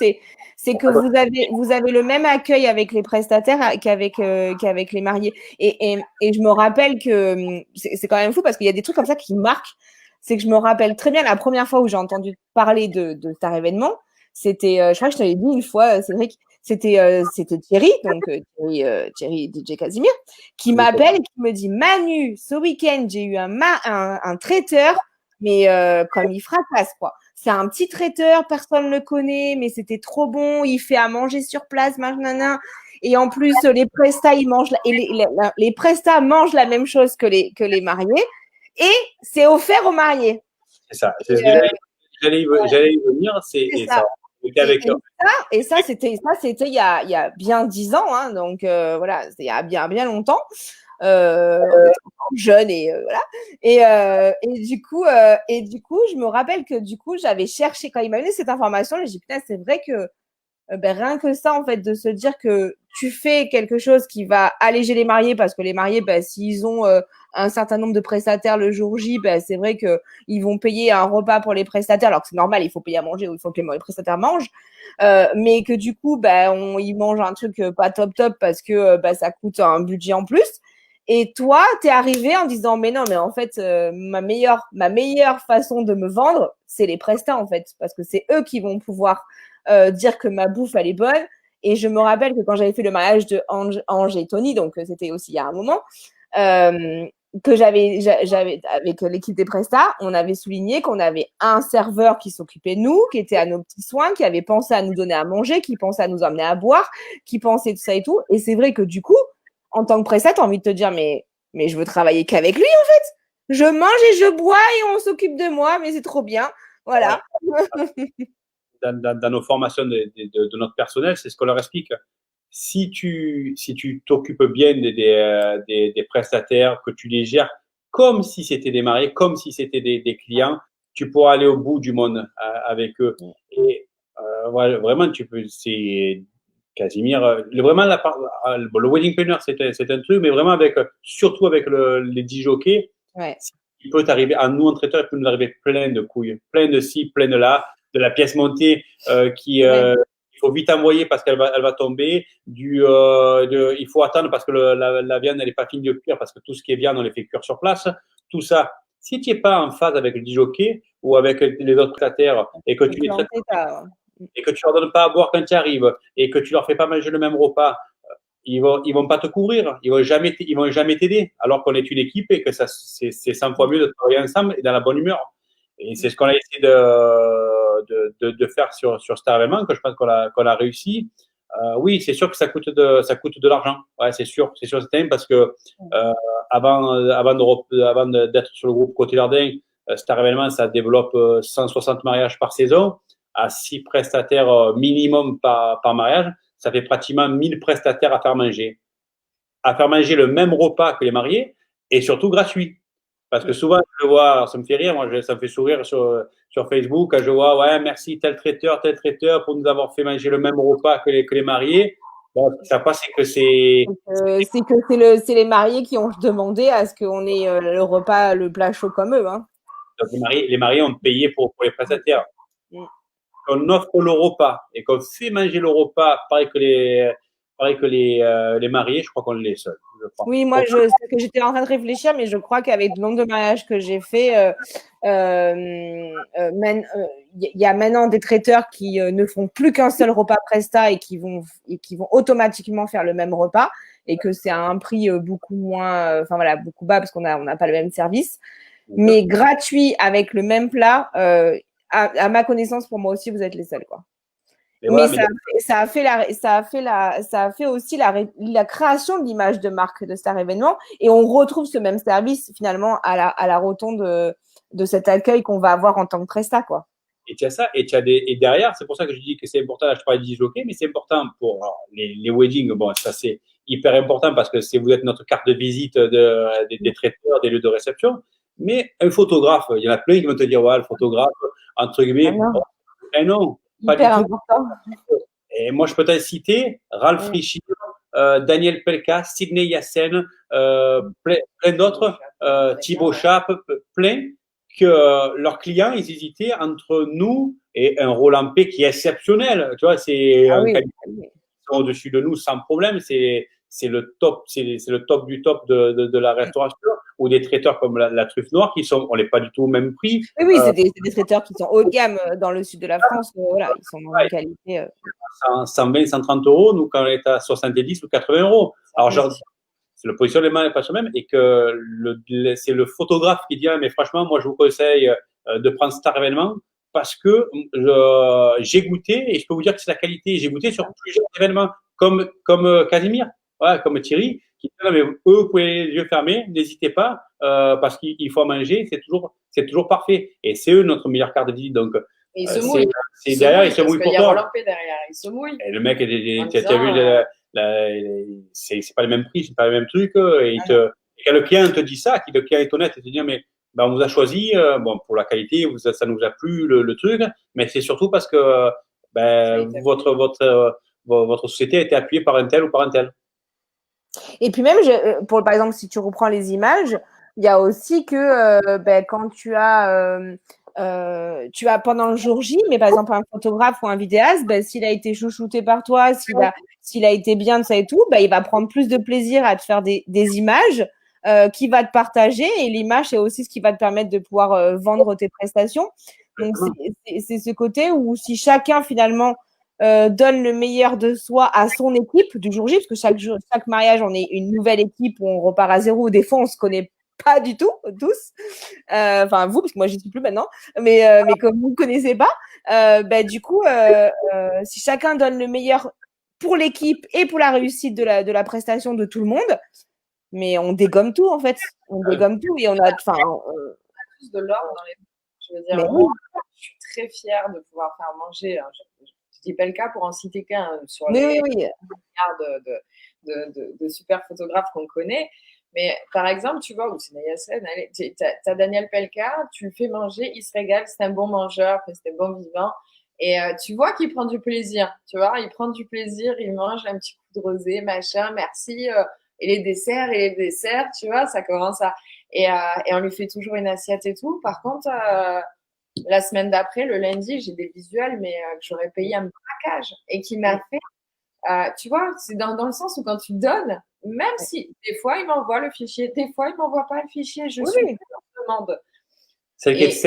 S1: C'est que vous avez le même accueil avec les prestataires qu'avec les mariés. Et je me rappelle que c'est quand même fou parce qu'il y a des trucs comme ça qui marquent. C'est que je me rappelle très bien la première fois où j'ai entendu parler de Star Événement. C'était, je crois que je t'avais dit une fois, Cédric, c'était Thierry, donc Thierry DJ Casimir, qui m'appelle et qui me dit, Manu, ce week-end, j'ai eu un traiteur, mais comme il fracasse, quoi. C'est un petit traiteur, personne ne le connaît, mais c'était trop bon, il fait à manger sur place, machin. Et en plus, les prestats, ils mangent, les prestats mangent la même chose que les mariés, et c'est offert aux mariés.
S3: C'est ça. J'allais y venir, c'est ça.
S1: Et ça, c'était il y a bien 10 ans, hein, donc voilà, c'était il y a bien longtemps. on était encore jeunes et voilà. Et du coup, je me rappelle que du coup, j'avais cherché quand il m'a donné cette information. J'ai dit putain, c'est vrai que rien que ça, en fait, de se dire que tu fais quelque chose qui va alléger les mariés, parce que les mariés, s'ils ont un certain nombre de prestataires le jour J, c'est vrai qu'ils vont payer un repas pour les prestataires, alors que c'est normal, il faut payer à manger ou il faut que les prestataires mangent, mais que du coup, ils mangent un truc pas top parce que ça coûte un budget en plus. Et toi, t'es arrivé en disant, mais non, mais en fait, ma meilleure façon de me vendre, c'est les prestats, en fait, parce que c'est eux qui vont pouvoir dire que ma bouffe, elle est bonne. Et je me rappelle que quand j'avais fait le mariage de Ange et Tony, donc c'était aussi il y a un moment, que j'avais avec l'équipe des prestats, on avait souligné qu'on avait un serveur qui s'occupait de nous, qui était à nos petits soins, qui avait pensé à nous donner à manger, qui pensait à nous emmener à boire, qui pensait tout ça et tout. Et c'est vrai que du coup, en tant que prestat, tu as envie de te dire, mais je veux travailler qu'avec lui, en fait. Je mange et je bois et on s'occupe de moi, mais c'est trop bien. Voilà.
S3: Dans nos formations de notre personnel, c'est ce qu'on leur explique. Si tu t'occupes bien des prestataires, que tu les gères comme si c'était des mariés, comme si c'était des clients, tu pourras aller au bout du monde avec eux. Et voilà, vraiment, tu peux, c'est Casimir, vraiment, le wedding planner, c'est un truc, mais vraiment surtout avec les 10 jockeys,
S1: ouais.
S3: Il peut t'arriver, à nous, en traiteur, il peut nous arriver plein de couilles, plein de ci, plein de là, de la pièce montée il faut vite envoyer parce qu'elle va tomber. Il faut attendre parce que la viande n'est pas finie de cuire parce que tout ce qui est viande on les fait cuire sur place. Tout ça, si tu n'es pas en phase avec le disjockey ou avec les autres prestataires et que tu les traites et que tu leur donnes pas à boire quand tu arrives et que tu leur fais pas manger le même repas, ils vont pas te couvrir, ils vont jamais t'aider alors qu'on est une équipe et que c'est 100 fois mieux de travailler ensemble et dans la bonne humeur. Et c'est ce qu'on a essayé de faire sur Star Element, que je pense qu'on a réussi. Oui, c'est sûr que ça coûte de l'argent. Ouais, c'est sûr, certain, parce que avant d'être sur le groupe Côté Lardin, Star Element, ça développe 160 mariages par saison, à 6 prestataires minimum par mariage. Ça fait pratiquement 1000 prestataires à faire manger le même repas que les mariés et surtout gratuit. Parce que souvent, je vois, alors ça me fait rire, ça me fait sourire sur Facebook, quand je vois, ouais, merci tel traiteur pour nous avoir fait manger le même repas que les mariés. Bon, ça passe, c'est que
S1: c'est les mariés qui ont demandé à ce qu'on ait le repas, le plat chaud comme eux. Hein.
S3: Donc les mariés ont payé pour les prestataires. On offre le repas et qu'on fait manger le repas, pareil que les mariés, je crois qu'on l'est seul.
S1: Oui, moi, c'est que j'étais en train de réfléchir, mais je crois qu'avec le nombre de mariages que j'ai fait, il y a maintenant des traiteurs qui ne font plus qu'un seul repas Presta et qui vont automatiquement faire le même repas et que c'est à un prix beaucoup moins, beaucoup bas parce qu'on n'a pas le même service, mais gratuit avec le même plat. À ma connaissance, pour moi aussi, vous êtes les seuls, quoi. Mais ça a fait aussi la création de l'image de marque de Star Événement et on retrouve ce même service finalement à la rotonde de cet accueil qu'on va avoir en tant que presta, quoi.
S3: Et tu as ça, et derrière, c'est pour ça que je dis que c'est important, là je parlais de disjockey, mais c'est important pour les weddings, bon, ça c'est hyper important parce que vous êtes notre carte de visite des traiteurs, des lieux de réception, mais un photographe, il y en a plein qui vont te dire, ouais, le photographe, entre guillemets, non, pas du tout.
S1: Important.
S3: Et moi, je peux t'en citer Ralph Richie, Daniel Pelka, Sidney Yassen, plein d'autres, Thibaut Chape, plein, que leurs clients, ils hésitaient entre nous et un Roland P qui est exceptionnel. Tu vois, c'est au-dessus de nous sans problème. C'est le top, c'est le top du top de la restauration, ou des traiteurs comme la truffe noire on n'est pas du tout au même prix.
S1: Oui, c'est des traiteurs qui sont haut de gamme dans le sud de la France. Voilà, ils sont dans une qualité.
S3: 120, 130 euros, nous, quand on est à 70 ou 80 euros. Alors, c'est le positionnement n'est pas le même et que c'est le photographe qui dit, mais franchement, moi, je vous conseille de prendre Star Événement parce que j'ai goûté et je peux vous dire que c'est la qualité. J'ai goûté sur plusieurs événements comme Casimir. Ouais, comme Thierry, qui dit, mais eux, vous pouvez les yeux fermés, n'hésitez pas, parce qu'il faut manger, c'est toujours parfait. Et c'est eux notre meilleure carte de visite. Donc,
S2: il se mouille.
S3: Derrière, il se mouille pour toi.
S2: Il se mouille.
S3: Et le mec, tu as vu c'est pas le même prix, c'est pas le même truc. Et quand le client te dit ça, que le client est honnête et te dit, mais ben, on vous a choisi, bon, pour la qualité, ça nous a plu le truc, mais c'est surtout parce que ben, votre société a été appuyée par un tel ou par un tel.
S1: Et puis même, par exemple, si tu reprends les images, il y a aussi que quand tu as pendant le jour J, mais par exemple un photographe ou un vidéaste, s'il a été chouchouté par toi, s'il a été bien de ça et tout, il va prendre plus de plaisir à te faire des images qu'il va te partager. Et l'image, c'est aussi ce qui va te permettre de pouvoir vendre tes prestations. Donc, c'est ce côté où si chacun finalement donne le meilleur de soi à son équipe du jour J, parce que chaque mariage, on est une nouvelle équipe où on repart à zéro. Des fois, on se connaît pas du tout, tous. Enfin, vous, parce que moi, je n'y suis plus maintenant. Mais comme vous ne connaissez pas, du coup, si chacun donne le meilleur pour l'équipe et pour la réussite de la prestation de tout le monde, mais on dégomme tout, en fait. On dégomme tout et on a
S2: tous de l'ordre dans les... Je veux dire, moi, je suis très fière de pouvoir faire manger... Je dis pas le cas pour en citer qu'un sur les milliards de super photographes qu'on connaît. Mais par exemple, tu vois, Oussina Yassine, t'as Daniel Pelka, tu le fais manger, il se régale, c'est un bon mangeur, c'est un bon vivant. Et tu vois qu'il prend du plaisir, tu vois, il prend du plaisir, il mange un petit coup de rosé, machin, merci. Et les desserts, tu vois, ça commence à... Et on lui fait toujours une assiette et tout. Par contre... la semaine d'après, le lundi, j'ai des visuels, mais que j'aurais payé un braquage et qui m'a fait, tu vois, c'est dans le sens où quand tu donnes, même si des fois il m'envoie le fichier, des fois il m'envoie pas le fichier, je suis en demande.
S3: Celle qui est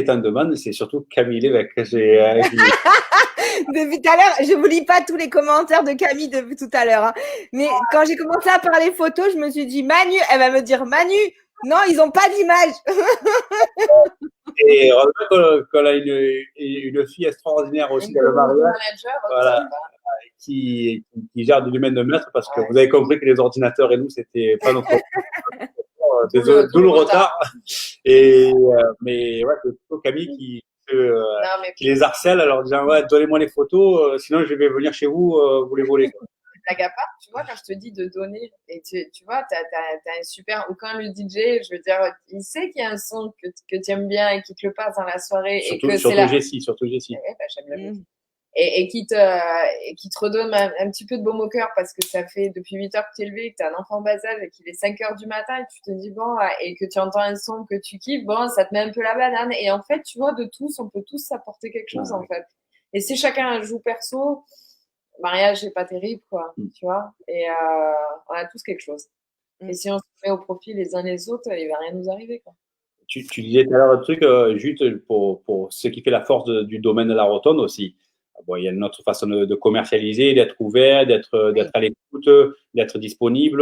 S3: en demande, c'est surtout Camille Lévesque.
S1: Depuis tout à l'heure, je vous lis pas tous les commentaires de Camille depuis tout à l'heure. Hein. Mais quand j'ai commencé à parler photos, je me suis dit, Manu, elle va me dire, Manu, non, ils n'ont pas d'image.
S3: Et qu'on a une fille extraordinaire aussi dans le mariage, voilà, qui gère du domaine de maître, parce que vous avez compris que les ordinateurs et nous, c'était pas notre d'où le retard. Et mais ouais, c'est plutôt Camille qui les harcèle, alors disant ouais, donnez-moi les photos, sinon je vais venir chez vous, vous les voler.
S2: Blague à part, tu vois, quand je te dis de donner, et tu vois, t'as un super, ou quand le DJ, je veux dire, il sait qu'il y a un son que tu aimes bien et qui te le passe dans la soirée.
S3: Surtout Jessie. Ouais,
S2: j'aime la musique. Et qui te redonne un petit peu de baume au cœur parce que ça fait depuis 8 heures que tu es levé, que tu as un enfant en bas âge et qu'il est 5 heures du matin et tu te dis bon, et que tu entends un son que tu kiffes, bon, ça te met un peu la banane. Et en fait, tu vois, de tous, on peut tous s'apporter quelque chose en fait. Et si chacun joue perso, le mariage n'est pas terrible, quoi, tu vois. Et on a tous quelque chose. Et si on se met au profit les uns les autres, il va rien nous arriver, quoi.
S3: Tu disais tout à l'heure un truc, juste pour ce qui fait la force du domaine de la rotonde aussi. Bon, il y a une autre façon de commercialiser, d'être ouvert, d'être à l'écoute, d'être disponible.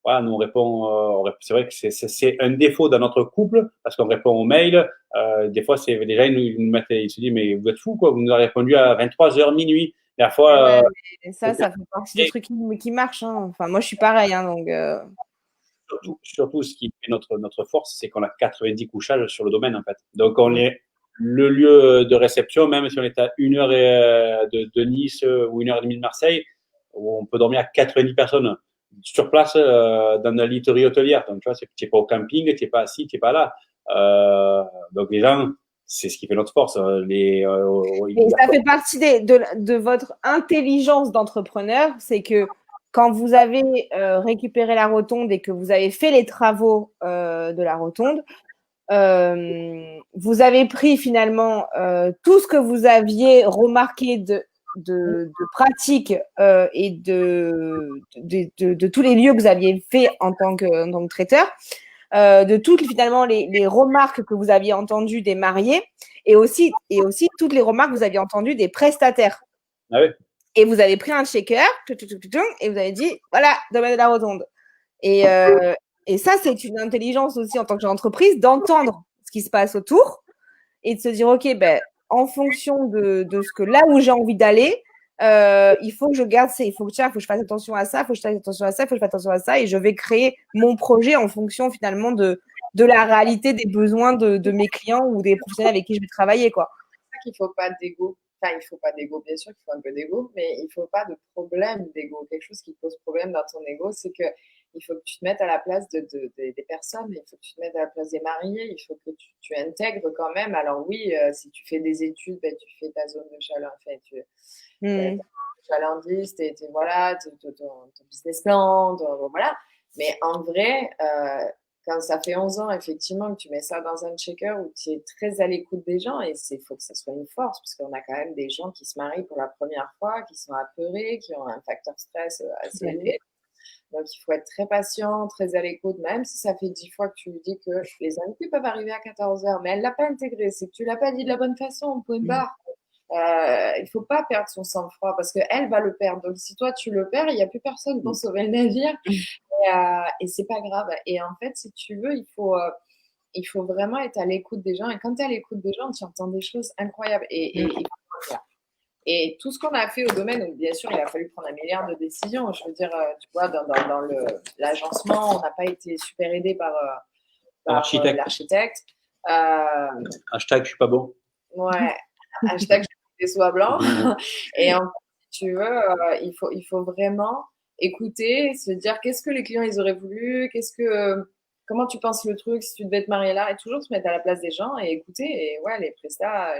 S3: Voilà, nous on répond. C'est vrai que c'est un défaut dans notre couple parce qu'on répond aux mails. Des fois, c'est déjà ils nous mettent, ils se disent mais vous êtes fous quoi, vous nous avez répondu à 23h minuit. La fois.
S1: Ça fait partie des trucs qui marchent. Hein. Enfin, moi je suis pareil, hein, donc.
S3: Surtout, ce qui fait notre force, c'est qu'on a 90 couchages sur le domaine en fait. Donc on est le lieu de réception, même si on est à 1h de Nice ou 1h30 de Marseille, où on peut dormir à 90 personnes sur place dans la literie hôtelière. Donc, tu vois, tu n'es pas au camping, tu n'es pas assis, tu n'es pas là. Donc, les gens, c'est ce qui fait notre force.
S1: Et ça fait partie de votre intelligence d'entrepreneur, c'est que quand vous avez récupéré la rotonde et que vous avez fait les travaux de la rotonde, vous avez pris finalement tout ce que vous aviez remarqué de pratique et de tous les lieux que vous aviez fait en tant que traiteur, de toutes finalement les remarques que vous aviez entendues des mariés et aussi toutes les remarques que vous aviez entendues des prestataires.
S3: Ah oui.
S1: Et vous avez pris un checker et vous avez dit voilà, domaine de la rotonde. Et ça, c'est une intelligence aussi en tant que entreprise d'entendre ce qui se passe autour et de se dire, OK, en fonction de ce que là où j'ai envie d'aller, il faut que je garde ça, il faut que je fasse attention à ça, il faut que je fasse attention à ça, il faut que je fasse attention à ça et je vais créer mon projet en fonction finalement de la réalité des besoins de mes clients ou des professionnels avec qui je vais travailler, quoi.
S2: C'est ça qu'il ne faut pas d'ego. enfin, il faut pas d'ego, bien sûr qu'il faut un peu d'ego, mais il faut pas de problème d'ego. Quelque chose qui pose problème dans ton ego, c'est que il faut que tu te mettes à la place des personnes, il faut que tu te mettes à la place des mariés, il faut que tu intègres quand même. Alors oui, si tu fais des études, ben, tu fais ta zone de chaleur, enfin, tu chalandise, voilà, ton business plan, voilà. Mais en vrai, quand ça fait 11 ans, effectivement, que tu mets ça dans un checker où tu es très à l'écoute des gens, et il faut que ça soit une force, parce qu'on a quand même des gens qui se marient pour la première fois, qui sont apeurés, qui ont un facteur stress assez élevé. Donc, il faut être très patient, très à l'écoute, même si ça fait 10 fois que tu lui dis que les invités peuvent arriver à 14 heures, mais elle ne l'a pas intégré, c'est que tu ne l'as pas dit de la bonne façon, point barre. Il ne faut pas perdre son sang-froid parce qu'elle va le perdre. Donc, si toi, tu le perds, il n'y a plus personne pour sauver le navire. Et c'est pas grave. Et en fait, si tu veux, il faut vraiment être à l'écoute des gens. Et quand tu es à l'écoute des gens, tu entends des choses incroyables. Et tout ce qu'on a fait au domaine, donc bien sûr, il a fallu prendre un milliard de décisions. Je veux dire, tu vois, dans l'agencement, on n'a pas été super aidé par l'architecte.
S3: Hashtag, je suis pas bon.
S2: Ouais, hashtag, je suis des soies blancs. Et en fait, si tu veux, il faut vraiment écouter, se dire qu'est-ce que les clients ils auraient voulu, comment tu penses le truc si tu devais te marier là, et toujours se mettre à la place des gens et écouter. Et ouais, les prestats,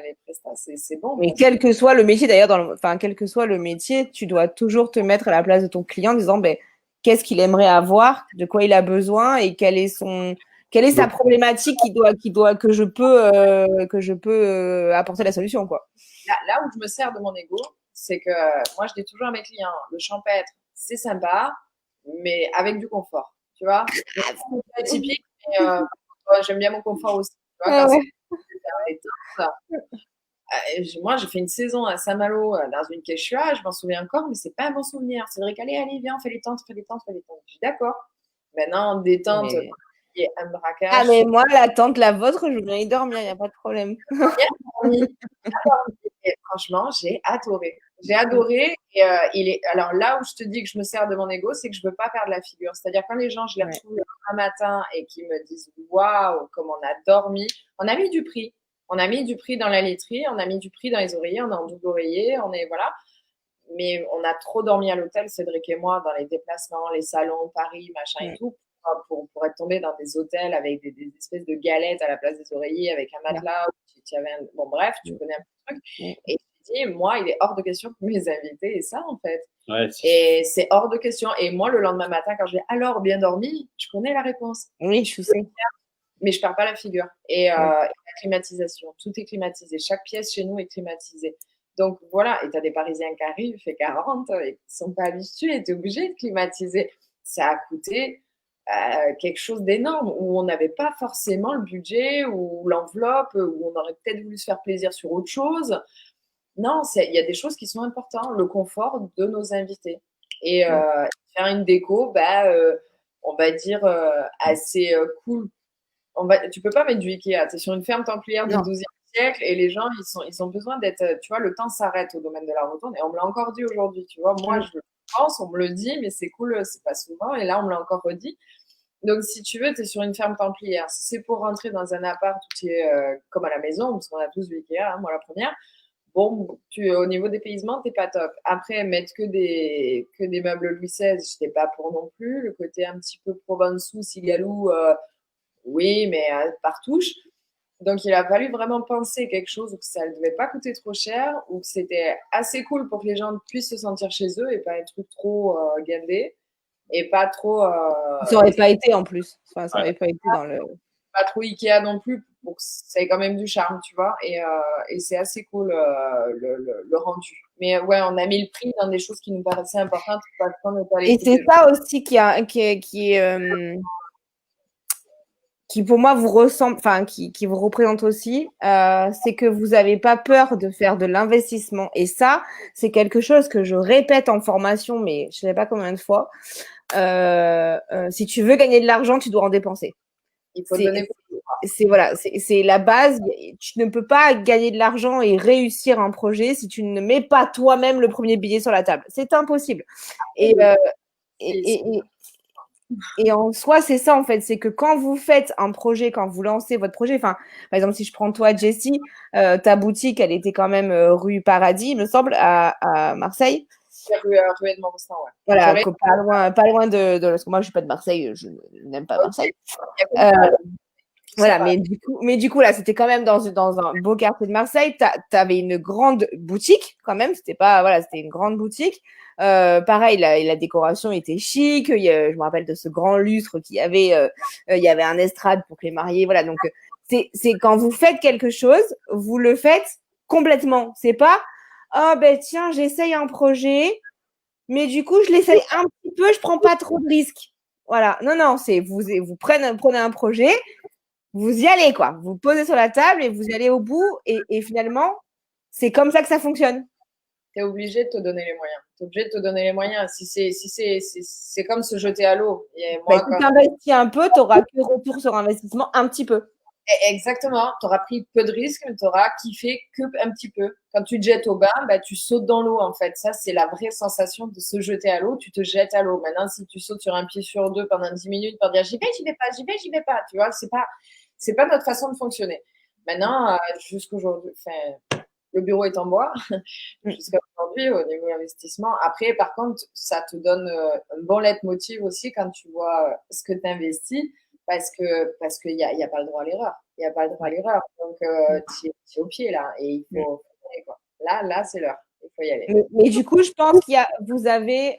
S2: c'est bon.
S1: Mais quel que soit le métier, d'ailleurs, quel que soit le métier, tu dois toujours te mettre à la place de ton client en disant, ben, qu'est-ce qu'il aimerait avoir, de quoi il a besoin et quelle est sa problématique que je peux apporter la solution, quoi.
S2: Là où je me sers de mon ego, c'est que moi, je dis toujours à mes clients, le champêtre, c'est sympa, mais avec du confort. Tu vois, c'est typique, mais j'aime bien mon confort aussi. Tu vois, moi, j'ai fait une saison à Saint-Malo dans une quechua, je m'en souviens encore, mais c'est pas un bon souvenir. C'est vrai qu'allez, viens, on fait les tentes. Je dis d'accord. Maintenant, des tentes, il y a un braquage.
S1: Ah, mais moi, la tente, la vôtre, je voudrais y dormir, il n'y a pas de problème.
S2: Et franchement, j'ai adoré. J'ai adoré. Et alors là où je te dis que je me sers de mon ego, c'est que je veux pas perdre la figure. C'est-à-dire quand les gens, je les retrouve un matin et qui me disent waouh, comme on a dormi, on a mis du prix. On a mis du prix dans la laiterie, on a mis du prix dans les oreillers, on a en double oreiller, voilà. Mais on a trop dormi à l'hôtel, Cédric et moi, dans les déplacements, les salons, Paris, machin et tout, pour être tombé dans des hôtels avec des espèces de galettes à la place des oreillers, avec un matelas. Bon, bref, tu connais un peu le truc. Et je me dis, moi, il est hors de question que mes invités aient ça, en fait.
S3: Ouais,
S2: et c'est hors de question. Et moi, le lendemain matin, quand je dis alors bien dormi, je connais la réponse.
S1: Oui, je sais.
S2: Mais je perds pas la figure. Et la climatisation, tout est climatisé. Chaque pièce chez nous est climatisée. Donc voilà, et tu as des Parisiens qui arrivent, il fait 40, et qui ne sont pas habitués, tu es obligé de climatiser. Ça a coûté quelque chose d'énorme, où on n'avait pas forcément le budget ou l'enveloppe, où on aurait peut-être voulu se faire plaisir sur autre chose. Non, il y a des choses qui sont importantes, le confort de nos invités. Et faire une déco, on va dire, assez cool. Tu peux pas mettre du Ikea, tu es sur une ferme templière du XIIe siècle et les gens, ils ont besoin d'être, tu vois, le temps s'arrête au domaine de la rotonde et on me l'a encore dit aujourd'hui, tu vois, moi je le pense, on me le dit, mais c'est cool, c'est pas souvent et là on me l'a encore redit. Donc si tu veux, tu es sur une ferme templière, si c'est pour rentrer dans un appart où tu es comme à la maison, parce qu'on a tous du Ikea, hein, moi la première, bon, au niveau des paysements, t'es pas top. Après, mettre que des meubles Louis XVI, j'étais pas pour non plus, le côté un petit peu Provençaux, Cigalou, oui, mais par touche. Donc, il a fallu vraiment penser quelque chose où que ça ne devait pas coûter trop cher, où que c'était assez cool pour que les gens puissent se sentir chez eux et pas un truc trop guindé et pas trop.
S1: Ça n'aurait pas été en plus. Enfin, ça n'aurait pas été dans le.
S2: Pas trop Ikea non plus, pour que ça ait quand même du charme, tu vois. Et c'est assez cool le rendu. Mais ouais, on a mis le prix dans des choses qui nous paraissaient importantes.
S1: Et c'est ça aussi qui pour moi vous ressemble, enfin qui vous représente aussi, c'est que vous n'avez pas peur de faire de l'investissement. Et ça, c'est quelque chose que je répète en formation, mais je ne sais pas combien de fois. Si tu veux gagner de l'argent, tu dois en dépenser.
S2: Il faut donner.
S1: C'est la base. Tu ne peux pas gagner de l'argent et réussir un projet si tu ne mets pas toi-même le premier billet sur la table. C'est impossible. Et en soi, c'est ça, en fait. C'est que quand vous faites un projet, quand vous lancez votre projet, enfin, par exemple, si je prends toi, Jessie, ta boutique, elle était quand même rue Paradis, il me semble, à Marseille.
S2: Rue Edmond-Rostand, ouais.
S1: Voilà,
S2: J'aurais...
S1: pas loin parce que moi, je suis pas de Marseille, je n'aime pas
S2: Ok,
S1: Marseille.
S2: il y a que
S1: Euh,
S2: ça, tout ça
S1: voilà,
S2: pareil.
S1: mais du coup, là, c'était quand même dans un beau quartier de Marseille. T'avais une grande boutique, quand même. C'était pas, voilà, c'était une grande boutique. Pareil, la décoration était chic. Je me rappelle de ce grand lustre qu'il y avait. Il y avait un estrade pour que les mariés. Voilà, donc c'est quand vous faites quelque chose, vous le faites complètement. C'est pas, oh ben tiens, j'essaye un projet, mais du coup, je l'essaye un petit peu, je prends pas trop de risques. Voilà, non, non, c'est vous prenez un projet, vous y allez, quoi. Vous posez sur la table et vous y allez au bout. Et finalement, c'est comme ça que ça fonctionne.
S2: Tu es obligé de te donner les moyens. Tu es obligé de te donner les moyens. C'est comme se jeter à l'eau. Et
S1: Ben,
S2: moi,
S1: si tu investis un peu, tu n'auras que retour sur investissement un petit peu.
S2: exactement, tu auras pris peu de risques, mais tu auras kiffé que un petit peu. Quand tu te jettes au bain, bah, tu sautes dans l'eau, en fait. Ça, c'est la vraie sensation de se jeter à l'eau. Tu te jettes à l'eau. Maintenant, si tu sautes sur un pied sur deux pendant 10 minutes pour dire j'y vais pas, j'y vais, j'y vais pas, tu vois, c'est pas notre façon de fonctionner. Maintenant, jusqu'aujourd'hui, enfin, le bureau est en bois, jusqu'à aujourd'hui, au niveau investissement. Après, par contre, ça te donne un bon leitmotiv aussi quand tu vois ce que tu investis parce qu'il y a pas le droit à l'erreur. Il n'y a pas le droit à l'erreur. Donc, tu es au pied là et il faut y aller, quoi. Là, c'est l'heure. Il faut y aller.
S1: Mais du coup, je pense vous avez.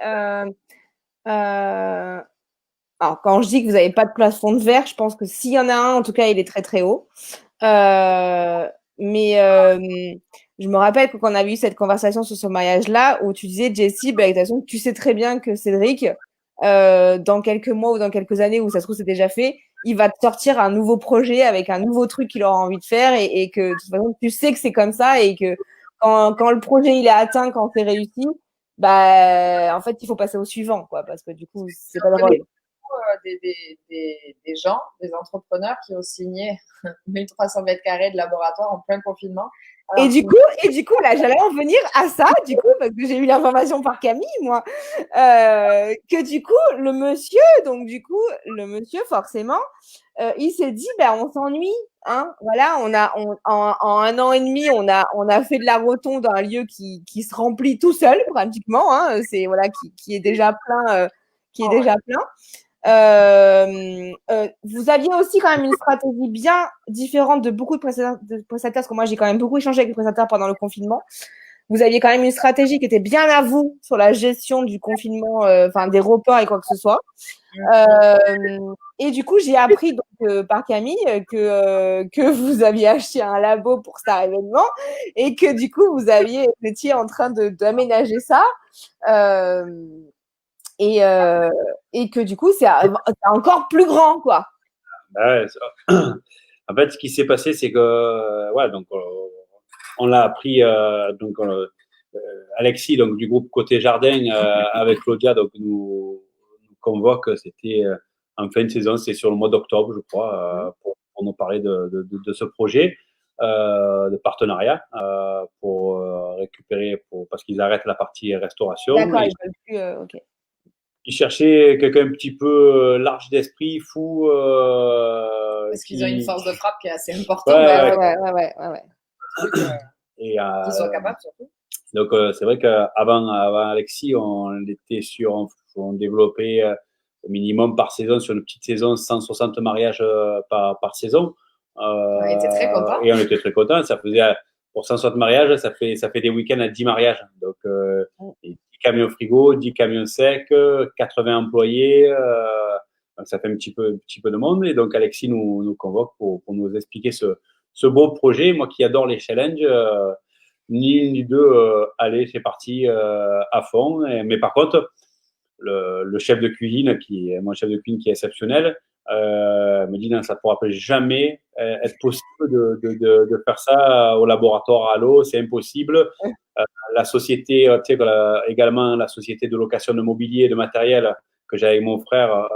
S1: Alors, quand je dis que vous n'avez pas de plafond de verre, je pense que s'il y en a un, en tout cas, il est très très haut. Mais je me rappelle que quand on avait eu cette conversation sur ce mariage-là, où tu disais, Jessie, bah, de toute façon, tu sais très bien que Cédric, dans quelques mois ou dans quelques années, où ça se trouve c'est déjà fait, il va te sortir un nouveau projet avec un nouveau truc qu'il aura envie de faire et que de toute façon, tu sais que c'est comme ça et que quand le projet il est atteint, quand c'est réussi, bah en fait il faut passer au suivant, quoi, parce que du coup c'est pas drôle.
S2: Des gens, des entrepreneurs qui ont signé 1300 mètres carrés de laboratoire en plein confinement.
S1: Et
S2: Alors,
S1: du coup, là, j'allais en venir à ça, du coup, parce que j'ai eu l'information par Camille, moi, que du coup, le monsieur, forcément, il s'est dit, ben, on s'ennuie, hein, voilà, en un an et demi, on a fait de la rotonde un lieu qui se remplit tout seul, pratiquement, hein, c'est, voilà, qui est déjà plein, qui est déjà plein. Vous aviez aussi quand même une stratégie bien différente de beaucoup de prestataires, parce que moi j'ai quand même beaucoup échangé avec les prestataires pendant le confinement. Vous aviez quand même une stratégie qui était bien à vous sur la gestion du confinement, enfin des reports et quoi que ce soit. Et du coup, j'ai appris donc, par Camille que vous aviez acheté un labo pour cet événement et que du coup vous étiez en train d'aménager ça. Euh, et que du coup, c'est encore plus grand, quoi.
S3: Ouais, en fait, ce qui s'est passé, c'est que, ouais, donc, on l'a appris, donc, Alexis, donc, du groupe Côté Jardin, avec Claudia, donc, nous convoque, c'était en fin de saison, c'est sur le mois d'octobre, je crois, pour nous parler de ce projet de partenariat pour récupérer, parce qu'ils arrêtent la partie restauration.
S1: D'accord, ils veulent plus, ok.
S3: Ils cherchaient quelqu'un un petit peu large d'esprit, fou.
S2: parce qu'ils ont une force de frappe qui est assez importante.
S3: Ouais,
S1: ouais.
S3: Et,
S2: qu'ils soient capables, surtout.
S3: donc, c'est vrai qu'avant Alexis, on développait au minimum par saison, sur une petite saison, 160 mariages par saison.
S2: On était très contents.
S3: Et on était très contents. Ça faisait, pour 160 mariages, ça fait des week-ends à 10 mariages. Donc, 10 camions frigo, 10 camions secs, 80 employés. Donc ça fait un petit peu de monde. Et donc, Alexis nous convoque pour nous expliquer ce beau projet. Moi qui adore les challenges, ni une ni deux, allez, c'est parti à fond. Mais par contre, le chef de cuisine, mon chef de cuisine qui est exceptionnel, me dit non, ça ne pourra jamais être possible de faire ça au laboratoire à l'eau, c'est impossible. La société, tu sais, également la société de location de mobilier et de matériel que j'ai avec mon frère,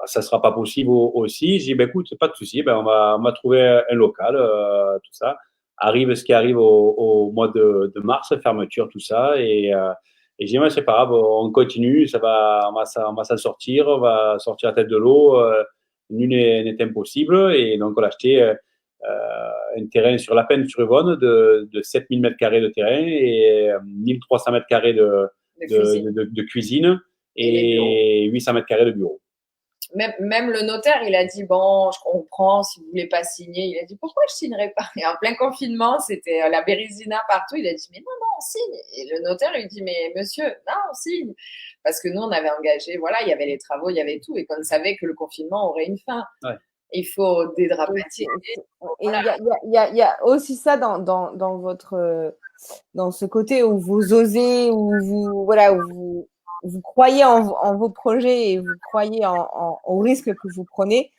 S3: ça ne sera pas possible aussi. J'ai dit, ben, écoute, pas de souci, ben, on va trouver un local, tout ça. Arrive ce qui arrive au mois de mars, fermeture, tout ça. Et Et j'ai dit, c'est pas grave, on continue, on va s'en sortir, on va sortir la tête de l'eau, nul n'est impossible. Et donc, on a acheté un terrain sur la Peine-sur-Yvonne de 7000 mètres carrés de terrain et 1300 mètres carrés de cuisine et 800 mètres carrés de bureau.
S2: Même le notaire, il a dit, bon, je comprends, si vous voulez pas signer. Il a dit, pourquoi je signerai pas? Et en plein confinement, c'était la bérésina partout. Il a dit, mais non, on signe. Et le notaire, il dit, mais monsieur, non, on signe. Parce que nous, on avait engagé, voilà, il y avait les travaux, il y avait tout. Et qu'on savait que le confinement aurait une fin.
S3: Ouais.
S2: Il faut dédramatiser.
S1: Et il y a aussi ça dans votre, dans ce côté où vous osez, où vous croyez en vos projets et vous croyez au risque que vous prenez.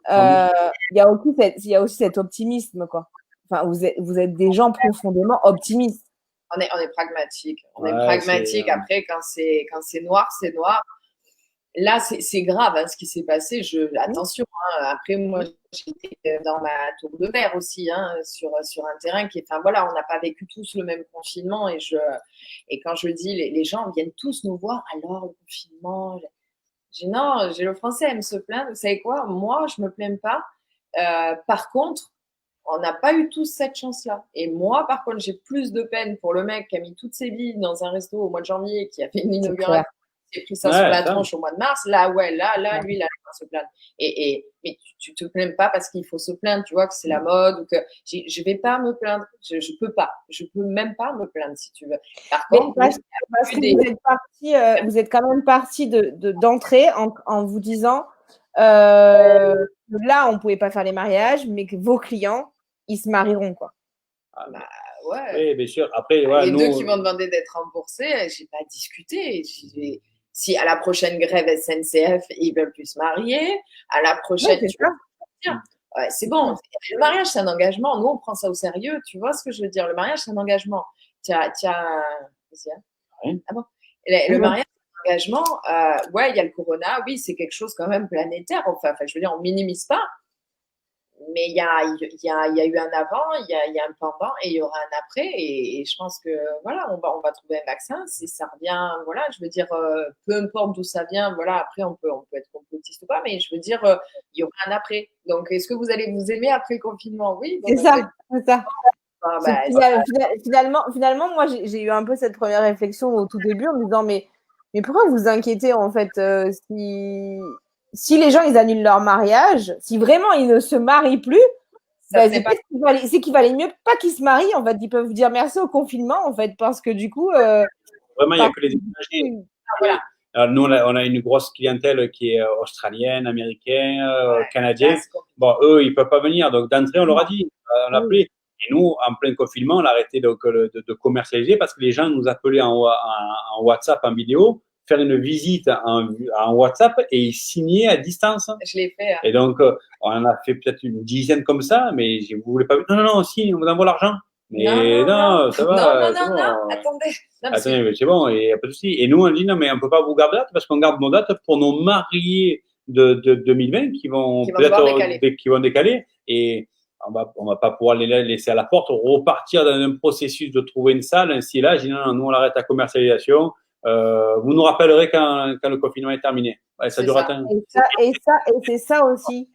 S1: Il y a aussi cet optimisme, quoi. Enfin, vous êtes des gens profondément optimistes.
S2: On est pragmatique. On est pragmatique. Après, quand c'est noir, c'est noir. Là, c'est grave hein, ce qui s'est passé. Attention. Hein, après, moi, j'étais dans ma tour de verre aussi, hein, sur un terrain qui est. Enfin voilà, on n'a pas vécu tous le même confinement et quand je dis les gens viennent tous nous voir. Alors le confinement, j'ai non, j'ai le français aime se plaindre. Vous savez quoi? Moi, je me plains pas. Par contre, on n'a pas eu tous cette chance-là. Et moi, par contre, j'ai plus de peine pour le mec qui a mis toutes ses billes dans un resto au mois de janvier, qui a fait une inauguration. J'ai pris ça sur la tronche au mois de mars. Là, lui, il a pas se plaindre. Mais tu te plains pas parce qu'il faut se plaindre, tu vois, que c'est la mode ou que je vais pas me plaindre. Je peux pas. Je peux même pas me plaindre si tu veux. Par contre,
S1: parce que vous êtes quand même parti d'entrée en vous disant que là, on pouvait pas faire les mariages, mais que vos clients, ils se marieront, quoi.
S2: Bah, ouais.
S3: Oui, bien sûr. Après, ouais,
S2: les deux qui m'ont demandé d'être remboursés, j'ai pas discuté. Si à la prochaine grève SNCF, ils veulent plus se marier, à la prochaine, ouais, c'est bon. Le mariage, c'est un engagement. Nous, on prend ça au sérieux. Tu vois ce que je veux dire? Le mariage, c'est un engagement. Tiens,
S3: oui.
S2: Ah bon? Le mariage, c'est un engagement. Ouais, il y a le corona. Oui, c'est quelque chose quand même planétaire. Enfin, je veux dire, on minimise pas. Mais il y a eu un avant, il y a un pendant et il y aura un après. Et je pense que voilà, on va trouver un vaccin. Si ça revient, voilà, je veux dire, peu importe d'où ça vient, voilà, après on peut être complotiste ou pas, mais je veux dire, il y aura un après. Donc, est-ce que vous allez vous aimer après le confinement? Oui.
S1: C'est ça, c'est ça. Finalement, moi, j'ai eu un peu cette première réflexion au tout début en me disant, mais pourquoi vous inquiétez en fait si les gens ils annulent leur mariage, si vraiment ils ne se marient plus, c'est qu'il valait mieux pas qu'ils se marient. En fait, ils peuvent dire merci au confinement en fait, parce que du coup,
S3: vraiment, il n'y a que les étrangers. Voilà. Alors, nous, on a une grosse clientèle qui est australienne, américaine, canadienne. Bon, eux, ils peuvent pas venir. Donc, d'entrée, on leur a dit, on l'a appelé. Et nous, en plein confinement, on a arrêté de commercialiser parce que les gens nous appelaient en WhatsApp, en vidéo, faire une visite en WhatsApp et ils signaient à distance.
S2: Je l'ai fait. Hein.
S3: Et donc, on en a fait peut-être une dizaine comme ça, mais vous voulez pas. Non, si, on vous envoie l'argent. Mais non, ça va.
S2: Non, attendez.
S3: Attendez, mais c'est bon, il n'y a pas de souci. Et nous, on dit non, mais on ne peut pas vous garder date parce qu'on garde nos dates pour nos mariés de 2020 qui vont décaler. Et on va pas pouvoir les laisser à la porte, repartir dans un processus de trouver une salle. Ainsi, là, j'ai dit non, nous, on arrête la commercialisation. Vous nous rappellerez quand le confinement est terminé. Ouais, ça dure atteindre.
S1: Et c'est ça aussi.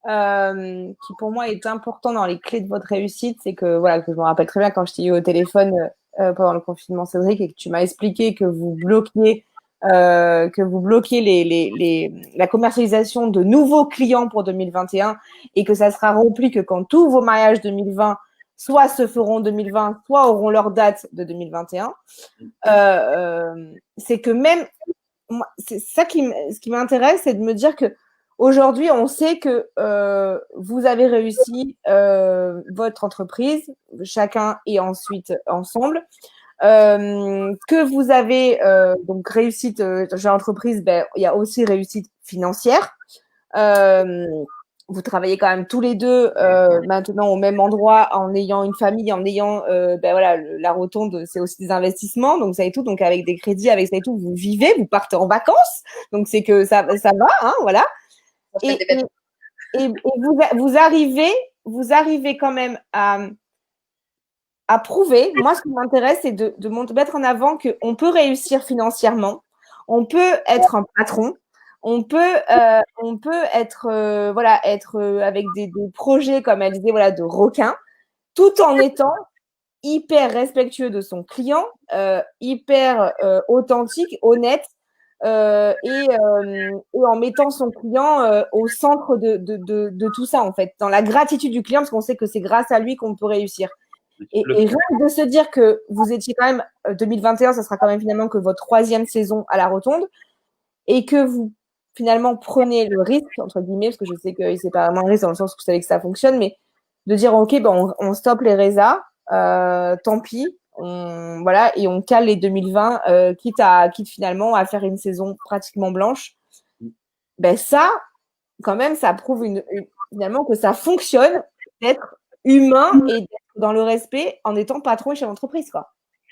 S1: Qui pour moi est important dans les clés de votre réussite, c'est que voilà, que je me rappelle très bien quand je t'ai eu au téléphone pendant le confinement, Cédric, et que tu m'as expliqué que vous bloquiez la commercialisation de nouveaux clients pour 2021 et que ça sera rempli que quand tous vos mariages 2020 soit se feront en 2020, soit auront leur date de 2021. C'est que même moi, c'est ça ce qui m'intéresse, c'est de me dire que aujourd'hui, on sait que vous avez réussi votre entreprise, chacun et ensuite ensemble, que vous avez donc réussite chez l'entreprise, il y a aussi réussite financière. Vous travaillez quand même tous les deux maintenant au même endroit, en ayant une famille, en ayant la rotonde, c'est aussi des investissements, donc ça et tout, donc avec des crédits, avec ça et tout, vous vivez, vous partez en vacances, donc c'est que ça va, hein, voilà. Et vous arrivez quand même à à prouver. Moi, ce qui m'intéresse, c'est de mettre en avant qu'on peut réussir financièrement, on peut être un patron, on peut être, avec des projets, comme elle disait, voilà, de requin, tout en étant hyper respectueux de son client, hyper authentique, honnête, et en mettant son client au centre de tout ça, en fait, dans la gratitude du client, parce qu'on sait que c'est grâce à lui qu'on peut réussir. Et rien que de se dire que vous étiez quand même, 2021, ça sera quand même finalement que votre 3e saison à la Rotonde, et que vous finalement prenez le risque, entre guillemets, parce que je sais que c'est pas vraiment un risque dans le sens où vous savez que ça fonctionne, mais de dire ok, ben on stoppe les résas, tant pis, voilà, et on cale les 2020, quitte finalement à faire une saison pratiquement blanche. Ben ça, quand même, ça prouve finalement que ça fonctionne d'être humain et d'être dans le respect en étant patron et chef d'entreprise, quoi.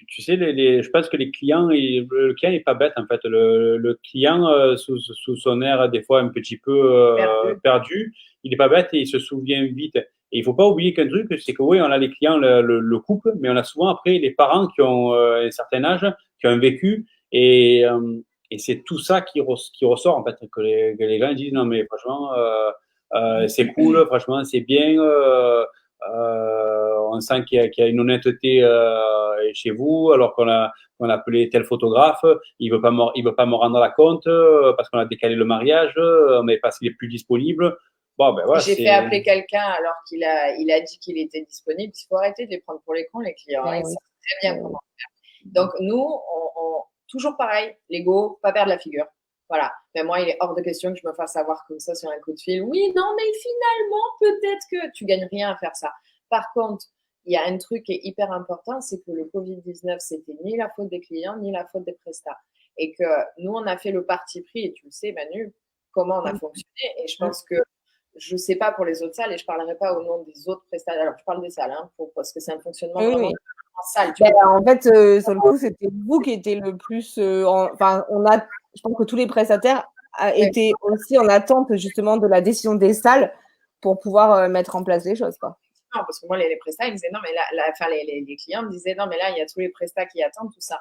S3: Tu sais, je pense que le client n'est pas bête, en fait. Le client, sous son air, des fois un petit peu perdu, il n'est pas bête et il se souvient vite. Et il faut pas oublier qu'un truc, c'est que oui, on a les clients, le couple, mais on a souvent après les parents qui ont un certain âge, qui ont un vécu, et c'est tout ça qui ressort, en fait, que les gens disent non, mais franchement, c'est cool, franchement, c'est bien, on sent qu'il y a une honnêteté chez vous, alors qu'on a appelé tel photographe, il veut pas me rendre la compte parce qu'on a décalé le mariage, mais parce qu'il est plus disponible. Bon, ben voilà,
S2: j'ai fait appeler quelqu'un alors qu'il a dit qu'il était disponible. Il faut arrêter de les prendre pour les cons, les clients. Ils savent très bien comment faire. Donc nous, toujours pareil, l'ego, pas perdre la figure. Voilà. Mais moi, il est hors de question que je me fasse avoir comme ça sur un coup de fil. Oui, non, mais finalement, peut-être que tu gagnes rien à faire ça. Par contre, il y a un truc qui est hyper important, c'est que le Covid-19, c'était ni la faute des clients, ni la faute des prestats. Et que nous, on a fait le parti pris, et tu le sais, Manu, comment on a fonctionné. Et je pense que, je ne sais pas pour les autres salles, et je ne parlerai pas au nom des autres prestataires. Alors, je parle des salles, parce que c'est un fonctionnement vraiment en salle.
S1: En fait, sur le coup, c'était vous qui étiez le plus. Je pense que tous les prestataires étaient aussi en attente justement de la décision des salles pour pouvoir mettre en place les choses, quoi.
S2: Non, parce que moi, les prestats, ils disaient non, mais là, les clients me disaient non, mais là, il y a tous les prestats qui attendent tout ça.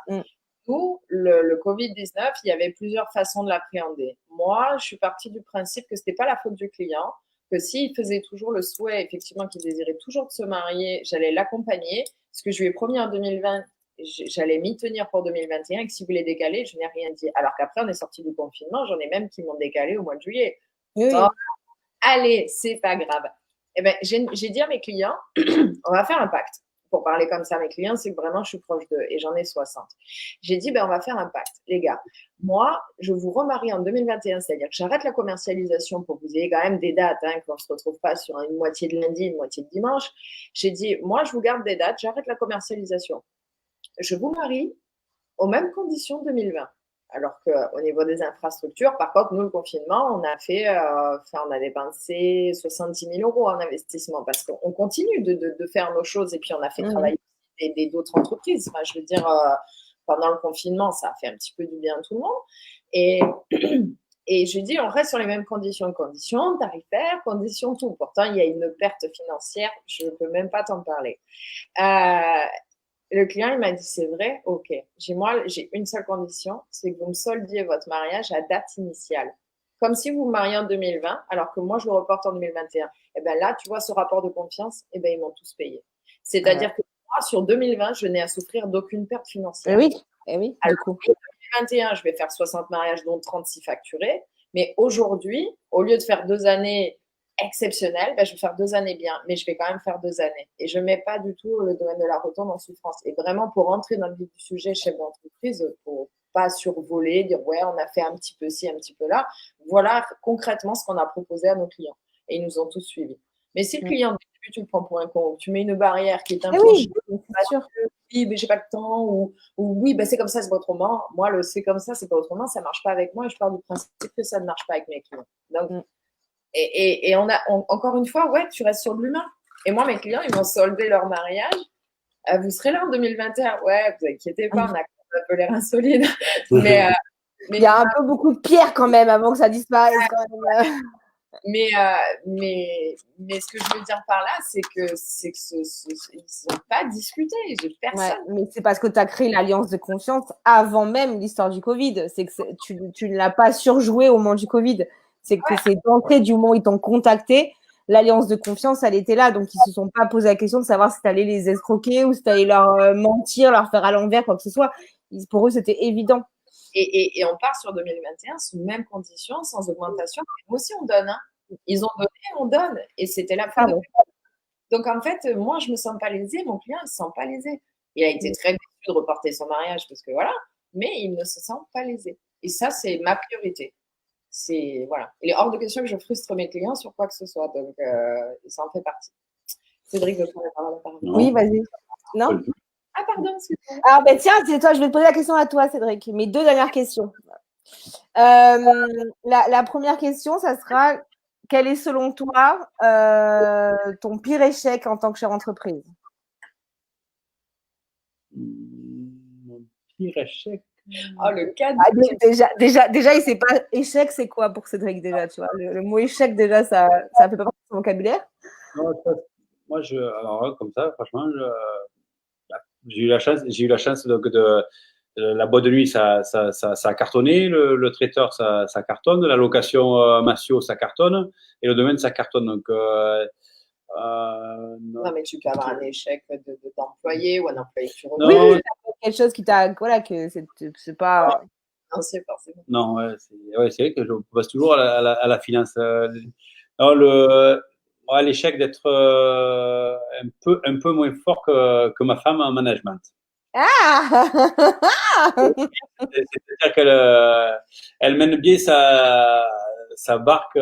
S2: Nous, le Covid-19, il y avait plusieurs façons de l'appréhender. Moi, je suis partie du principe que ce n'était pas la faute du client, que s'il faisait toujours le souhait, effectivement, qu'il désirait toujours de se marier, j'allais l'accompagner. Ce que je lui ai promis en 2020, j'allais m'y tenir pour 2021, et que s'il voulait décaler, je n'ai rien dit. Alors qu'après, on est sorti du confinement, j'en ai même qui m'ont décalé au mois de juillet. Oh, allez, c'est pas grave. Eh ben, j'ai dit à mes clients, on va faire un pacte. Pour parler comme ça à mes clients, c'est que vraiment, je suis proche d'eux et j'en ai 60. J'ai dit, on va faire un pacte. Les gars, moi, je vous remarie en 2021, c'est-à-dire que j'arrête la commercialisation pour que vous ayez quand même des dates, qu'on ne se retrouve pas sur une moitié de lundi, une moitié de dimanche. J'ai dit, moi, je vous garde des dates, j'arrête la commercialisation. Je vous marie aux mêmes conditions 2020. Alors qu'au niveau des infrastructures, par contre, nous, le confinement, on a dépensé 70 000 euros en investissement parce qu'on continue de faire nos choses et puis on a fait travailler d'autres entreprises. Enfin, je veux dire, pendant le confinement, ça a fait un petit peu du bien à tout le monde. Et je dis, on reste sur les mêmes conditions tarifaires, conditions tout. Pourtant, il y a une perte financière, je ne peux même pas t'en parler. Le client, il m'a dit, c'est vrai? Ok. J'ai une seule condition, c'est que vous me soldiez votre mariage à date initiale. Comme si vous vous mariez en 2020, alors que moi, je le reporte en 2021. Et bien là, tu vois, ce rapport de confiance, ils m'ont tous payé. C'est-à-dire que moi, sur 2020, je n'ai à souffrir d'aucune perte financière.
S1: Oui.
S2: Alors, en 2021, je vais faire 60 mariages, dont 36 facturés. Mais aujourd'hui, au lieu de faire 2 années exceptionnel, je vais faire 2 années bien, mais je vais quand même faire 2 années. Et je ne mets pas du tout le domaine de la Rotonde en souffrance. Et vraiment, pour rentrer dans le vif du sujet, chef d'entreprise, pour pas survoler, dire ouais, on a fait un petit peu ci, un petit peu là. Voilà concrètement ce qu'on a proposé à nos clients. Et ils nous ont tous suivis. Mais si le client, dès le début, tu le prends pour un con, tu mets une barrière qui est impossible, oui, mais j'ai pas le temps, ou oui, c'est comme ça, c'est pas autrement. Moi, le c'est comme ça, c'est pas autrement, ça marche pas avec moi et je pars du principe que ça ne marche pas avec mes clients. Donc, et encore une fois, tu restes sur de l'humain. Et moi, mes clients, ils m'ont soldé leur mariage. Vous serez là en 2021? Ouais, vous inquiétez pas, on a un peu l'air insolide. Mais
S1: il y a un peu beaucoup de pierres quand même avant que ça disparaisse. Quand même.
S2: Mais ce que je veux dire par là, c'est que ils n'ont pas discuté. J'ai
S1: Ouais,
S2: personne.
S1: mais c'est parce que tu as créé l'alliance de confiance avant même l'histoire du Covid. C'est que tu ne l'as pas surjoué au moment du Covid. C'est que
S2: Ouais.
S1: c'est d'entrée du moment où ils t'ont contacté, l'alliance de confiance, elle était là. Donc, ils se sont pas posé la question de savoir si tu allais les escroquer ou si tu allais leur mentir, leur faire à l'envers, quoi que ce soit. Pour eux, c'était évident.
S2: Et on part sur 2021 sous les mêmes conditions, sans augmentation. Nous aussi, on donne. Hein. Ils ont donné, on donne. Et c'était la fois
S1: Ah,
S2: de
S1: ouais.
S2: Donc, en fait, moi, je me sens pas lésée, mon client, il se sent pas lésé. Il a été très déçu de reporter son mariage parce que voilà, mais il ne se sent pas lésé. Et ça, c'est ma priorité. C'est, voilà. Il est hors de question que je frustre mes clients sur quoi que ce soit. Donc, ça en fait partie. Cédric veut prendre la parole.
S1: Oui, vas-y.
S3: Pas
S1: Non?
S3: du tout.
S2: Ah, pardon, excuse-moi.
S1: Alors, ben, tiens, c'est toi, je vais te poser la question à toi, Cédric. Mes 2 dernières questions. La première question, ça sera quel est selon toi ton pire échec en tant que chef d'entreprise?
S3: Mon pire échec.
S2: Oh, le cadre.
S1: Ah, déjà, il sait pas échec, c'est quoi pour Cédric déjà, tu vois. Le mot échec, déjà, ça fait pas partie de son vocabulaire.
S3: Non, moi, alors là, comme ça, franchement, j'ai eu la chance donc de la boîte de nuit, ça a cartonné, le traiteur, ça cartonne, la location Massio, ça cartonne, et le domaine, ça cartonne. Donc, non,
S2: Non, mais tu peux avoir un échec d'employé ou un employé que tu
S1: Oui,
S3: non,
S1: oui, quelque chose qui t'a, voilà, que c'est pas.
S2: Non, c'est forcément.
S3: non, c'est vrai que je passe toujours à la finance. Non, ouais, l'échec d'être un peu moins fort que ma femme en management.
S1: Ah.
S3: C'est-à-dire qu'elle elle mène bien sa barque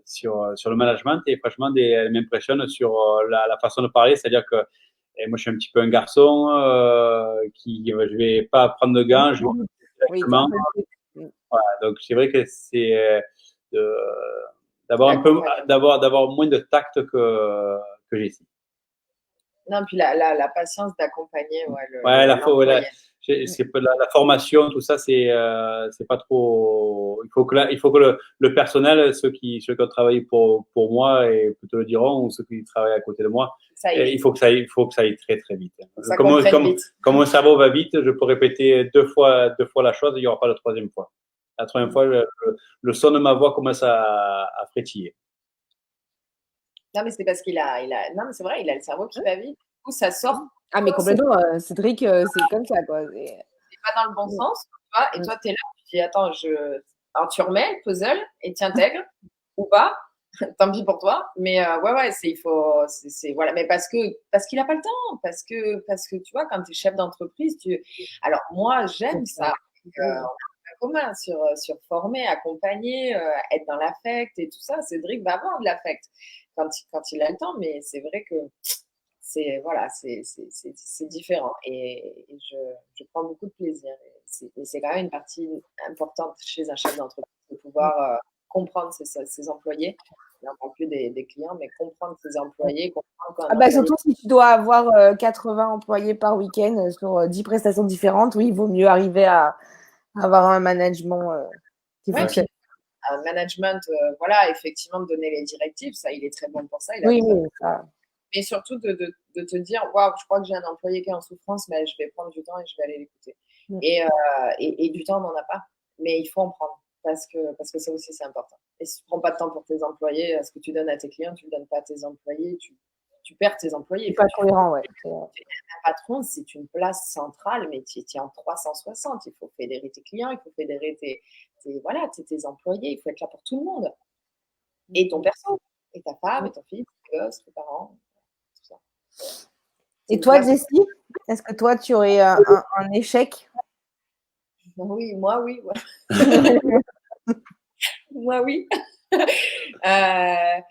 S3: sur le management et franchement, elle m'impressionne sur la façon de parler. C'est-à-dire que et moi, je suis un petit peu un garçon je vais pas prendre de gants, je vais
S1: Oui, t'es un
S3: directement.
S1: peu.
S3: Donc, c'est vrai que c'est de- d'avoir un
S2: La
S3: peu,
S2: compagnie.
S3: d'avoir moins de tact que j'ai ici.
S2: Non, puis la patience d'accompagner ouais,
S3: Ouais,
S2: l'employé.
S3: c'est la formation, tout ça, c'est pas trop. Il faut que le personnel, ceux qui ont travaillé pour moi et te le diront, ou ceux qui travaillent à côté de moi,
S2: Ça y est,
S3: il faut que ça aille très très vite.
S2: ça comprenne vite.
S3: Comme mon cerveau va vite, je peux répéter deux fois la chose, il n'y aura pas la troisième fois. La troisième fois, le son de ma voix commence à frétiller.
S2: Non, mais c'est parce non, mais c'est vrai, il a le cerveau qui va vite. Du coup, ça sort.
S1: Ah, mais
S2: C'est
S1: complètement, Cédric, c'est comme ça, quoi.
S2: pas dans le bon sens, tu vois. Et toi, tu es là, tu dis, attends, alors tu remets le puzzle et tu intègres ou pas. Tant pis pour toi. Mais ouais, voilà. Mais parce qu'il a pas le temps. Parce que tu vois, quand tu es chef d'entreprise, alors moi, j'aime ça. On a un commun sur former, accompagner, être dans l'affect et tout ça. Cédric va avoir de l'affect quand il a le temps, mais c'est vrai que voilà, c'est différent et je prends beaucoup de plaisir. Mais c'est quand même une partie importante chez un chef d'entreprise de pouvoir comprendre ses employés. Et on parle plus des clients, mais comprendre ses employés, comprendre
S1: Ah
S2: qu'un
S1: bah,
S2: employé.
S1: surtout si tu dois avoir 80 employés par week-end sur 10 prestations différentes, oui, il vaut mieux arriver à avoir un management qui
S2: Ouais,
S1: fonctionne.
S2: puis un management, voilà, effectivement, de donner les directives, ça, il est très bon pour ça.
S1: Oui, oui, ça.
S2: Mais surtout de te dire, waouh, je crois que j'ai un employé qui est en souffrance, mais je vais prendre du temps et je vais aller l'écouter.
S1: Mm.
S2: Et du temps, on n'en a pas. Mais il faut en prendre parce que ça aussi, c'est important. Et si tu ne prends pas de temps pour tes employés, ce que tu donnes à tes clients, tu ne le donnes pas à tes employés, tu perds tes employés.
S1: C'est pas cohérent, ouais.
S2: Un patron, c'est une place centrale, mais tu es en 360. Il faut fédérer tes clients, il faut fédérer voilà, tes employés, il faut être là pour tout le monde. Et ton perso, et ta femme, et ton fils, tes gosses, tes parents.
S1: Et toi, Jessie, est-ce que toi, tu aurais un échec?
S2: Oui, moi, oui. Ouais. Moi, oui. Un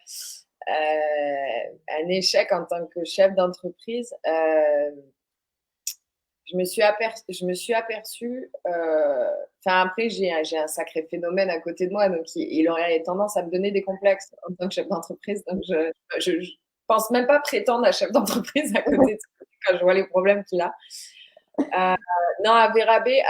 S2: échec en tant que chef d'entreprise. Je me suis aperçue. Après, j'ai un sacré phénomène à côté de moi, donc il aurait tendance à me donner des complexes en tant que chef d'entreprise. Donc, je pense même pas prétendre à chef d'entreprise à côté de ça quand je vois les problèmes qu'il a. Non, à Vérabé,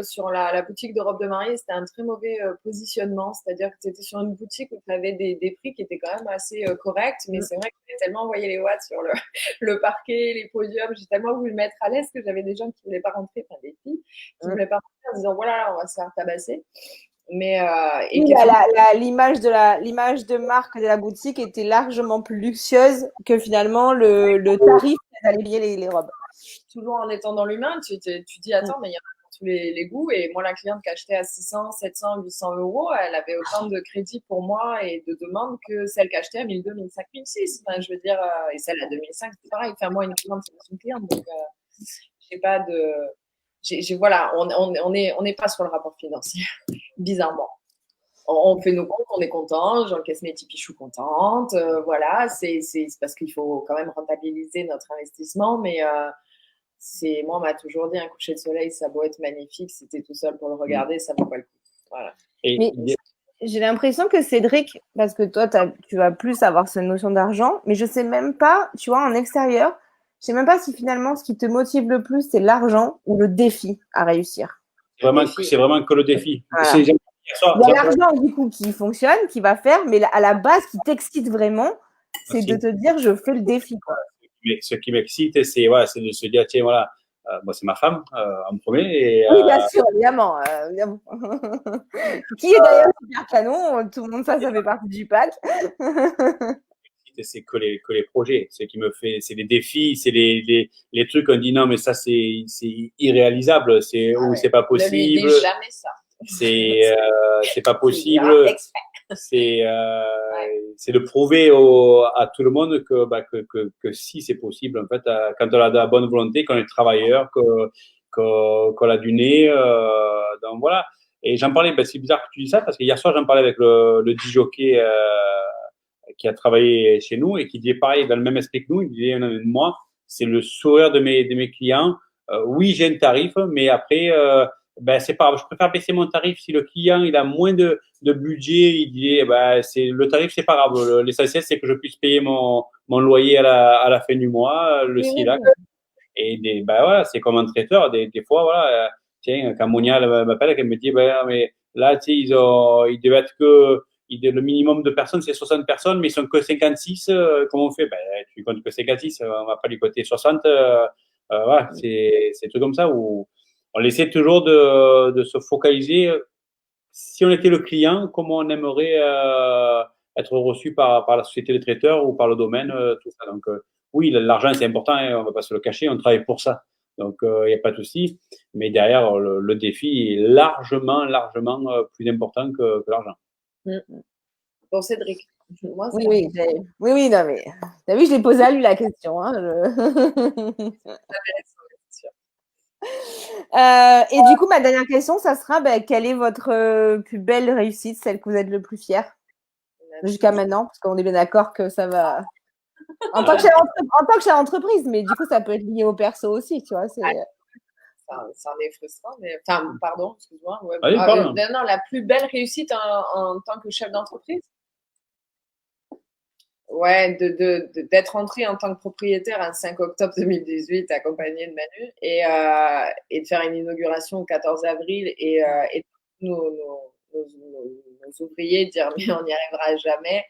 S2: sur la boutique de robes de mariée, c'était un très mauvais positionnement. C'est-à-dire que tu étais sur une boutique où tu avais des prix qui étaient quand même assez corrects, mais c'est vrai que j'ai tellement envoyé les watts sur le parquet, les podiums, j'ai tellement voulu me mettre à l'aise que j'avais des gens qui ne voulaient pas rentrer, enfin des filles qui ne voulaient pas rentrer en disant voilà, on va se faire tabasser. Mais
S1: Oui, l'image de marque de la boutique était largement plus luxueuse que finalement le tarif qu'elle allait payer les robes.
S2: toujours en étant dans l'humain, tu dis attends, mais il y en a pour tous les goûts. Et moi, la cliente qui achetait à 600, 700, 800 euros, elle avait autant de crédits pour moi et de demandes que celle qui achetait à 1002, 1005, 1006. Enfin, je veux dire, et celle à 2005, c'est pareil. Enfin, moi, une cliente, c'est une cliente. Donc, j'ai pas de. Voilà, on n'est pas sur le rapport financier, bizarrement. On fait nos comptes, on est content, j'encaisse mes petits pichous contente, voilà, c'est parce qu'il faut quand même rentabiliser notre investissement, mais moi, on m'a toujours dit un coucher de soleil, ça doit être magnifique, si t'es tout seul pour le regarder, ça vaut pas le coup. Voilà.
S1: Mais j'ai l'impression que Cédric, parce que toi, tu vas plus avoir cette notion d'argent, mais je sais même pas, tu vois, en extérieur, je sais même pas si finalement ce qui te motive le plus, c'est l'argent ou le défi à réussir.
S3: C'est vraiment que le défi.
S1: Voilà. Il y a l'argent du coup qui fonctionne, qui va faire, mais à la base, qui t'excite vraiment, c'est de te dire je fais le défi, quoi.
S3: Ce qui m'excite, c'est de se dire tiens, voilà, moi c'est ma femme en premier. Et,
S1: oui, bien sûr, évidemment. Qui est d'ailleurs super canon, tout le monde, ça fait partie du pack.
S3: C'est que les projets, ce qui me fait, c'est les défis, c'est les trucs on dit non mais ça c'est irréalisable, ou c'est pas possible.
S2: Ne lui dis jamais ça.
S3: C'est pas possible. C'est de prouver à tout le monde que si c'est possible en fait, quand on a de la bonne volonté, qu'on est travailleur, qu'on a du nez, donc voilà. Et j'en parlais, c'est bizarre que tu dis ça parce que hier soir j'en parlais avec le disjockey qui a travaillé chez nous et qui disait pareil dans le même esprit que nous. Il disait moi c'est le sourire de mes clients. Oui, j'ai un tarif, mais après c'est pas grave, je préfère baisser mon tarif si le client il a moins de budget. Il dit c'est le tarif, c'est pas grave, l'essentiel c'est que je puisse payer mon loyer à la fin du mois, le SILAC. Et voilà, c'est comme un traiteur, des fois voilà, tiens, quand Monia m'appelle, elle me dit mais là tu sais ils devaient être que le minimum de personnes, c'est 60 personnes, mais ils sont que 56. Comment on fait? Tu comptes que 56, on va pas lui coter 60. Voilà, c'est tout comme ça où on essaie toujours de se focaliser. Si on était le client, comment on aimerait être reçu par la société de traiteurs ou par le domaine, tout ça. Donc, oui, l'argent, c'est important, hein, on ne va pas se le cacher, on travaille pour ça. Donc, il n'y a pas de souci. Mais derrière, le défi est largement plus important que l'argent.
S2: Pour Cédric. Moi,
S1: oui, non, mais t'as vu, je l'ai posé à lui la question. Hein, et du coup, ma dernière question, ça sera quelle est votre plus belle réussite, celle que vous êtes le plus fier jusqu'à maintenant, parce qu'on est bien d'accord que ça va. En tant que chef d'entreprise, mais du coup, ça peut être lié au perso aussi, tu vois.
S2: Ça en est frustrant, mais enfin, pardon, excuse-moi. Ouais.
S3: Allez,
S2: non, la plus belle réussite en tant que chef d'entreprise. Ouais, d'être entrée en tant que propriétaire un 5 octobre 2018 accompagnée de Manu et de faire une inauguration au 14 avril et nos ouvriers dire mais on n'y arrivera jamais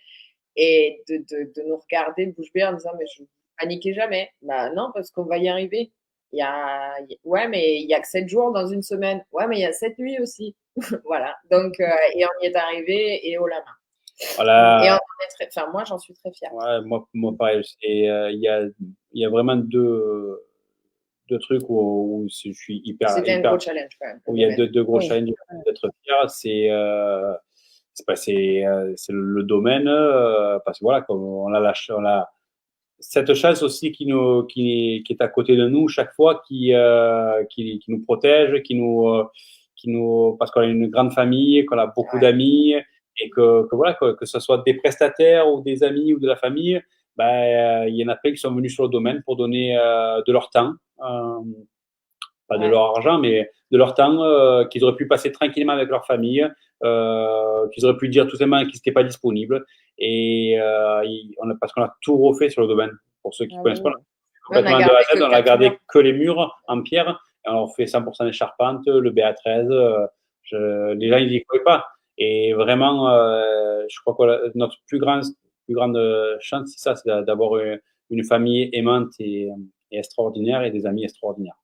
S2: et de nous regarder bouche bée en disant mais je ne paniquez jamais. Bah non, parce qu'on va y arriver. Ouais, mais il y a que 7 jours dans une semaine. Ouais, mais il y a 7 nuits aussi. Voilà. Donc, et on y est arrivé et haut la main.
S3: Voilà.
S2: Et moi, j'en suis très fière.
S3: Ouais, moi pareil. Il y a vraiment deux trucs où je suis hyper.
S2: C'était un gros challenge quand même.
S3: Où il y a deux gros challenges d'être fier. C'est le domaine parce que voilà, comme on a cette chance aussi qui est à côté de nous chaque fois, qui nous protège, parce qu'on a une grande famille, qu'on a beaucoup d'amis. Et que voilà, que ce soit des prestataires ou des amis ou de la famille, il y en a plein qui sont venus sur le domaine pour donner de leur temps, pas de leur argent, mais de leur temps, qu'ils auraient pu passer tranquillement avec leur famille, qu'ils auraient pu dire tout simplement qu'ils n'étaient pas disponibles. Et parce qu'on a tout refait sur le domaine. Pour ceux qui ne connaissent pas, complètement de A à Z. On a gardé que les murs en pierre. On fait 100% des charpentes, le BA13. Les gens, ils n'y croient pas. Et vraiment, je crois que notre plus grande chance, c'est ça, c'est d'avoir une famille aimante et extraordinaire et des amis extraordinaires.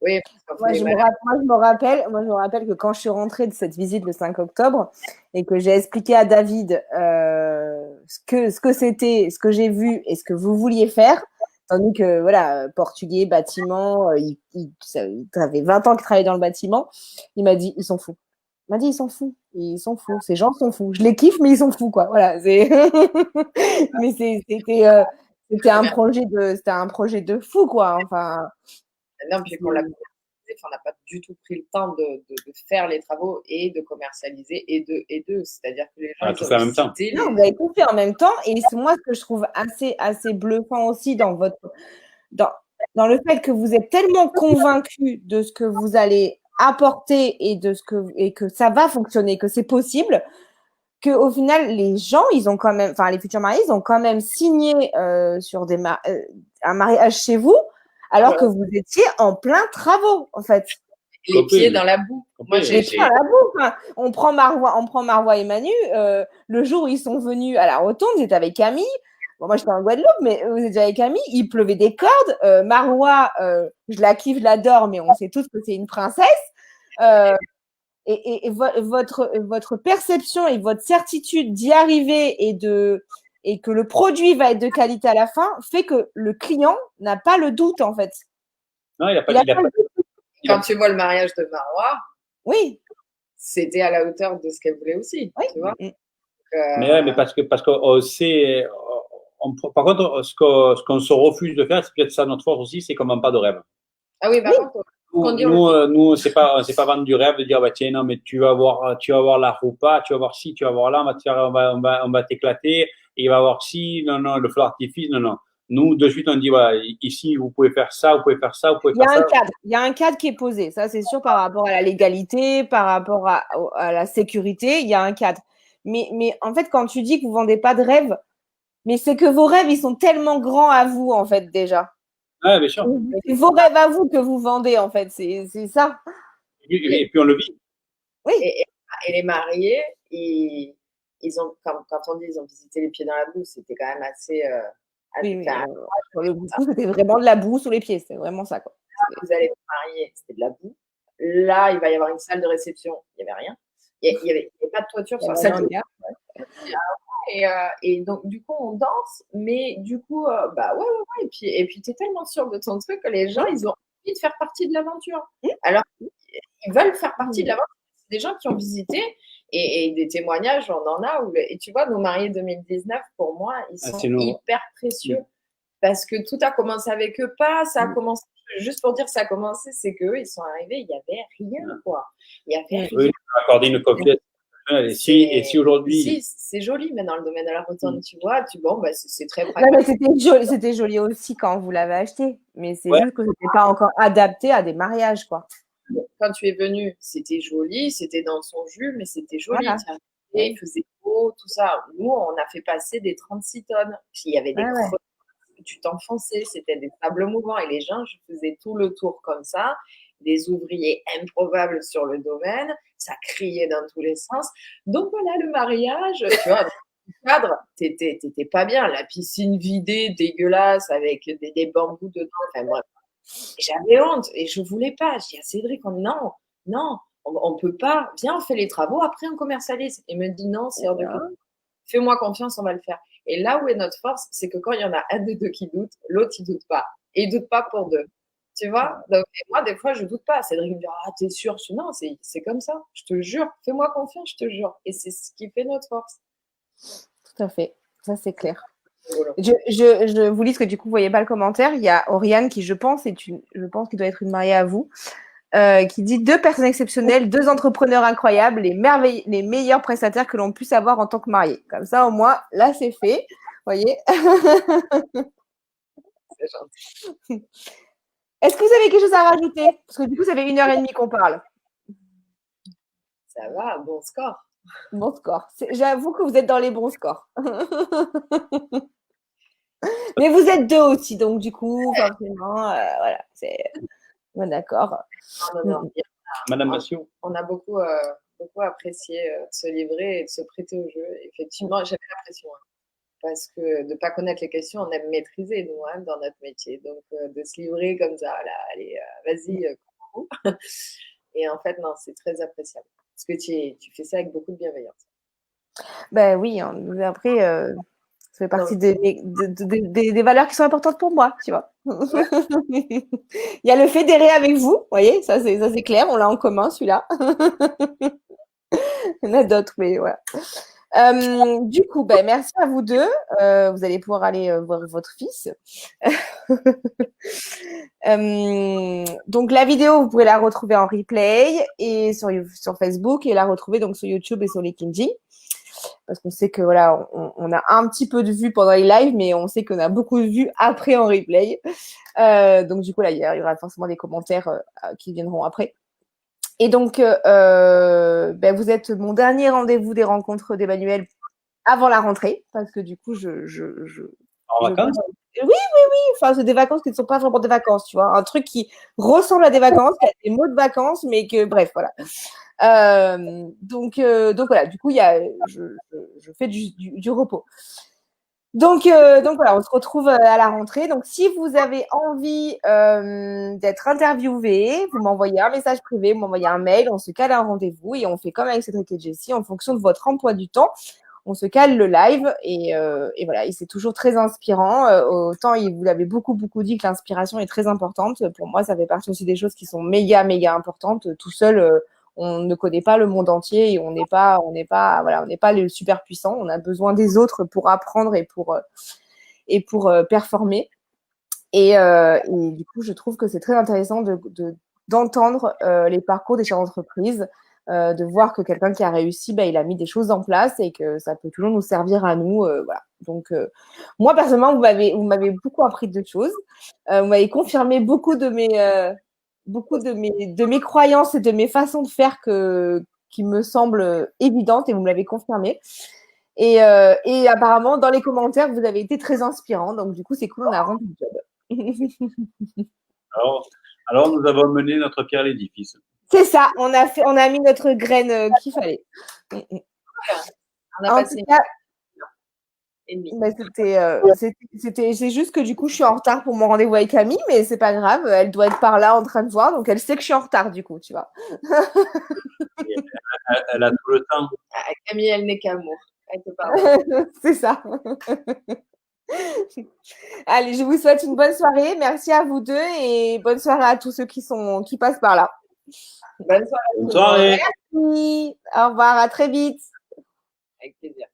S2: Oui,
S1: moi, je me rappelle que quand je suis rentrée de cette visite le 5 octobre et que j'ai expliqué à David ce que c'était, ce que j'ai vu et ce que vous vouliez faire, tandis que, voilà, portugais, bâtiment, il avait 20 ans qu'il travaillait dans le bâtiment, il m'a dit, ils sont fous. Il m'a dit, ils sont fous. Ils sont fous. Ces gens sont fous. Je les kiffe, mais ils sont fous, quoi. Voilà. Mais c'était un projet de fou, quoi. Enfin.
S2: Non, puis qu'on l'a on n'a pas du tout pris le temps de faire les travaux et de commercialiser et de. C'est-à-dire que les gens,
S3: ils ont visité.
S1: Non, vous avez tout fait en même temps. Et moi, ce que je trouve assez bluffant aussi dans le fait que vous êtes tellement convaincu de ce que vous allez apporter et que ça va fonctionner, que c'est possible, que au final, les gens, ils ont quand même, enfin, les futurs mariés, ils ont quand même signé sur un mariage chez vous, alors que vous étiez en plein travaux, en fait.
S2: Les pieds dans la boue.
S1: Moi, les pieds dans la boue. Enfin, on prend Marois et Manu. Le jour où ils sont venus à la rotonde, ils étaient avec Camille. Bon, moi, j'étais en Guadeloupe, mais vous étiez avec Camille. Il pleuvait des cordes. Marois, je la kiffe, je l'adore, mais on sait tous que c'est une princesse. Et votre perception et votre certitude d'y arriver et que le produit va être de qualité à la fin fait que le client n'a pas le doute, en fait.
S3: Non, il a pas le doute.
S2: Quand tu vois le mariage de Marois,
S1: oui,
S2: c'était à la hauteur de ce qu'elle voulait aussi,
S1: oui.
S2: Tu vois.
S3: Mais parce qu'on sait, par contre, ce qu'on se refuse de faire, c'est peut-être ça notre force aussi, c'est qu'on vend pas de rêve.
S2: Ah oui,
S3: nous, c'est pas vendre du rêve de dire, bah, tiens, non, mais tu vas voir la roupa, tu vas voir ci, tu vas voir là, on va t'éclater, et il va voir ci, non, le feu d'artifice, non. Nous, de suite, on dit, voilà, ici, vous pouvez faire ça, vous pouvez faire ça, vous pouvez faire ça.
S1: Il y a un cadre qui est posé, ça, c'est sûr, par rapport à la légalité, par rapport à la sécurité, il y a un cadre. Mais en fait, quand tu dis que vous vendez pas de rêve, mais c'est que vos rêves, ils sont tellement grands à vous, en fait, déjà.
S3: Ouais, bien sûr.
S1: C'est vos rêves à vous que vous vendez, en fait, c'est ça.
S3: Et puis, on le vit.
S1: Oui.
S2: Et les mariés, ils ont, quand on dit ils ont visité les pieds dans la boue, c'était quand même assez.
S1: Sur le bout, c'était vraiment de la boue sous les pieds, c'était vraiment ça, quoi.
S2: Là, vous allez vous marier, c'était de la boue. Là, il va y avoir une salle de réception, il n'y avait rien. Il n'y avait pas de toiture sur la salle de réception. Et donc, du coup, on danse, mais du coup, bah ouais. Et puis tu es tellement sûr de ton truc que les gens, ils ont envie de faire partie de l'aventure. Alors, ils veulent faire partie de l'aventure. C'est des gens qui ont visité et des témoignages, on en a. Et tu vois, nos mariés 2019, pour moi, ils sont hyper précieux parce que tout a commencé avec eux. Ça a commencé, juste pour dire ça a commencé, c'est qu'eux, ils sont arrivés, il n'y avait rien, quoi. Il y avait rien.
S3: Oui, on a accordé une copie. Et si aujourd'hui.
S2: Si, c'est joli, mais dans le domaine de la rotonde, tu vois, c'est très pratique.
S1: C'était joli aussi quand vous l'avez acheté, mais c'est juste que c'était pas encore adapté à des mariages, quoi.
S2: Quand tu es venu, c'était joli, c'était dans son jus, mais c'était joli. Voilà. Il faisait beau, tout ça. Nous, on a fait passer des 36 tonnes. Puis il y avait des creux, tu t'enfonçais, c'était des tables mouvants. Et les gens, je faisais tout le tour comme ça. Des ouvriers improbables sur le domaine. Ça criait dans tous les sens. Donc voilà, le mariage, tu vois, le cadre, t'étais pas bien. La piscine vidée, dégueulasse, avec des bambous dedans. Enfin bref. J'avais honte et je voulais pas. Je dis à Cédric, non, on peut pas. Viens, on fait les travaux, après on commercialise. Il me dit non, c'est hors de question. Fais-moi confiance, on va le faire. Et là où est notre force, c'est que quand il y en a un des deux qui doute, l'autre il doute pas. Et il doute pas pour deux. Tu vois? Donc, et moi, des fois, je doute pas. Cédric me dit, ah, t'es sûr? Non, c'est comme ça. Je te jure. Fais-moi confiance, je te jure. Et c'est ce qui fait notre force.
S1: Tout à fait. Ça, c'est clair. Je vous lis ce que du coup, vous voyez pas le commentaire. Il y a Oriane qui, je pense qu'il doit être une mariée à vous, qui dit 2 personnes exceptionnelles, 2 entrepreneurs incroyables, les meilleurs prestataires que l'on puisse avoir en tant que marié. Comme ça, au moins, là, c'est fait. Vous voyez?
S2: C'est gentil.
S1: Est-ce que vous avez quelque chose à rajouter? Parce que du coup, ça fait 1h30 qu'on parle.
S2: Ça va, bon score.
S1: Bon score. J'avoue que vous êtes dans les bons scores. Mais vous êtes deux aussi, donc du coup, forcément, voilà, c'est bon, d'accord.
S2: Non, non, non.
S3: Madame Massiot.
S2: On a beaucoup, beaucoup apprécié de se livrer et de se prêter au jeu. Effectivement, j'avais l'impression, hein, parce que de ne pas connaître les questions, on aime maîtriser, nous, hein, dans notre métier. Donc, de se livrer comme ça, là, allez, vas-y, coucou. Et en fait, non, c'est très appréciable. Parce que tu fais ça avec beaucoup de bienveillance.
S1: Ben oui, hein, mais après, ça fait partie des valeurs qui sont importantes pour moi, tu vois. Il y a le fait d'errer avec vous, vous voyez, ça c'est clair, on l'a en commun celui-là. Il y en a d'autres, mais voilà. Du coup, ben, merci à vous deux. Vous allez pouvoir aller voir votre fils. Donc la vidéo, vous pouvez la retrouver en replay et sur Facebook et la retrouver donc sur YouTube et sur LinkedIn. Parce qu'on sait que voilà, on a un petit peu de vues pendant les lives, mais on sait qu'on a beaucoup de vues après en replay. Donc du coup là, il y aura forcément des commentaires qui viendront après. Et donc, ben, vous êtes mon dernier rendez-vous des rencontres d'Emmanuel avant la rentrée, parce que du coup,
S3: En vacances?
S1: Oui. Enfin, c'est des vacances qui ne sont pas vraiment des vacances, tu vois. Un truc qui ressemble à des vacances, qui a des mots de vacances, mais que, bref, voilà. Donc voilà, du coup, je fais du repos. Donc voilà, on se retrouve à la rentrée. Donc, si vous avez envie d'être interviewé, vous m'envoyez un message privé, vous m'envoyez un mail, on se cale un rendez-vous et on fait comme avec Cédric et Jessie, en fonction de votre emploi du temps, on se cale le live et voilà. Et c'est toujours très inspirant. Autant vous avez beaucoup dit que l'inspiration est très importante. Pour moi, ça fait partie aussi des choses qui sont méga importantes. Tout seul, on ne connaît pas le monde entier et on n'est pas le super puissant. On a besoin des autres pour apprendre et pour performer. Et du coup, je trouve que c'est très intéressant d'entendre les parcours des chefs d'entreprise, de voir que quelqu'un qui a réussi, ben, il a mis des choses en place et que ça peut toujours nous servir à nous. Voilà. Donc, moi, personnellement, vous m'avez beaucoup appris de choses. Vous m'avez confirmé beaucoup de mes croyances et de mes façons de faire qui me semblent évidentes et vous me l'avez confirmé. Et apparemment, dans les commentaires, vous avez été très inspirant. Donc, du coup, c'est cool, on a rendu le job.
S3: Alors, nous avons mené notre pierre à l'édifice.
S1: C'est ça, on a mis notre graine qu'il fallait.
S2: On a passé une demi.
S1: C'est juste que du coup, je suis en retard pour mon rendez-vous avec Camille, mais c'est pas grave, elle doit être par là en train de voir, donc elle sait que je suis en retard du coup, tu vois.
S3: Elle a tout le temps.
S2: Camille, elle n'est qu'amour. Elle te parle.
S1: C'est ça. Allez, je vous souhaite une bonne soirée. Merci à vous deux et bonne soirée à tous ceux qui passent par là.
S2: Bonne soirée.
S3: Bonne soirée.
S1: Merci. Au revoir, à très vite.
S2: Avec plaisir.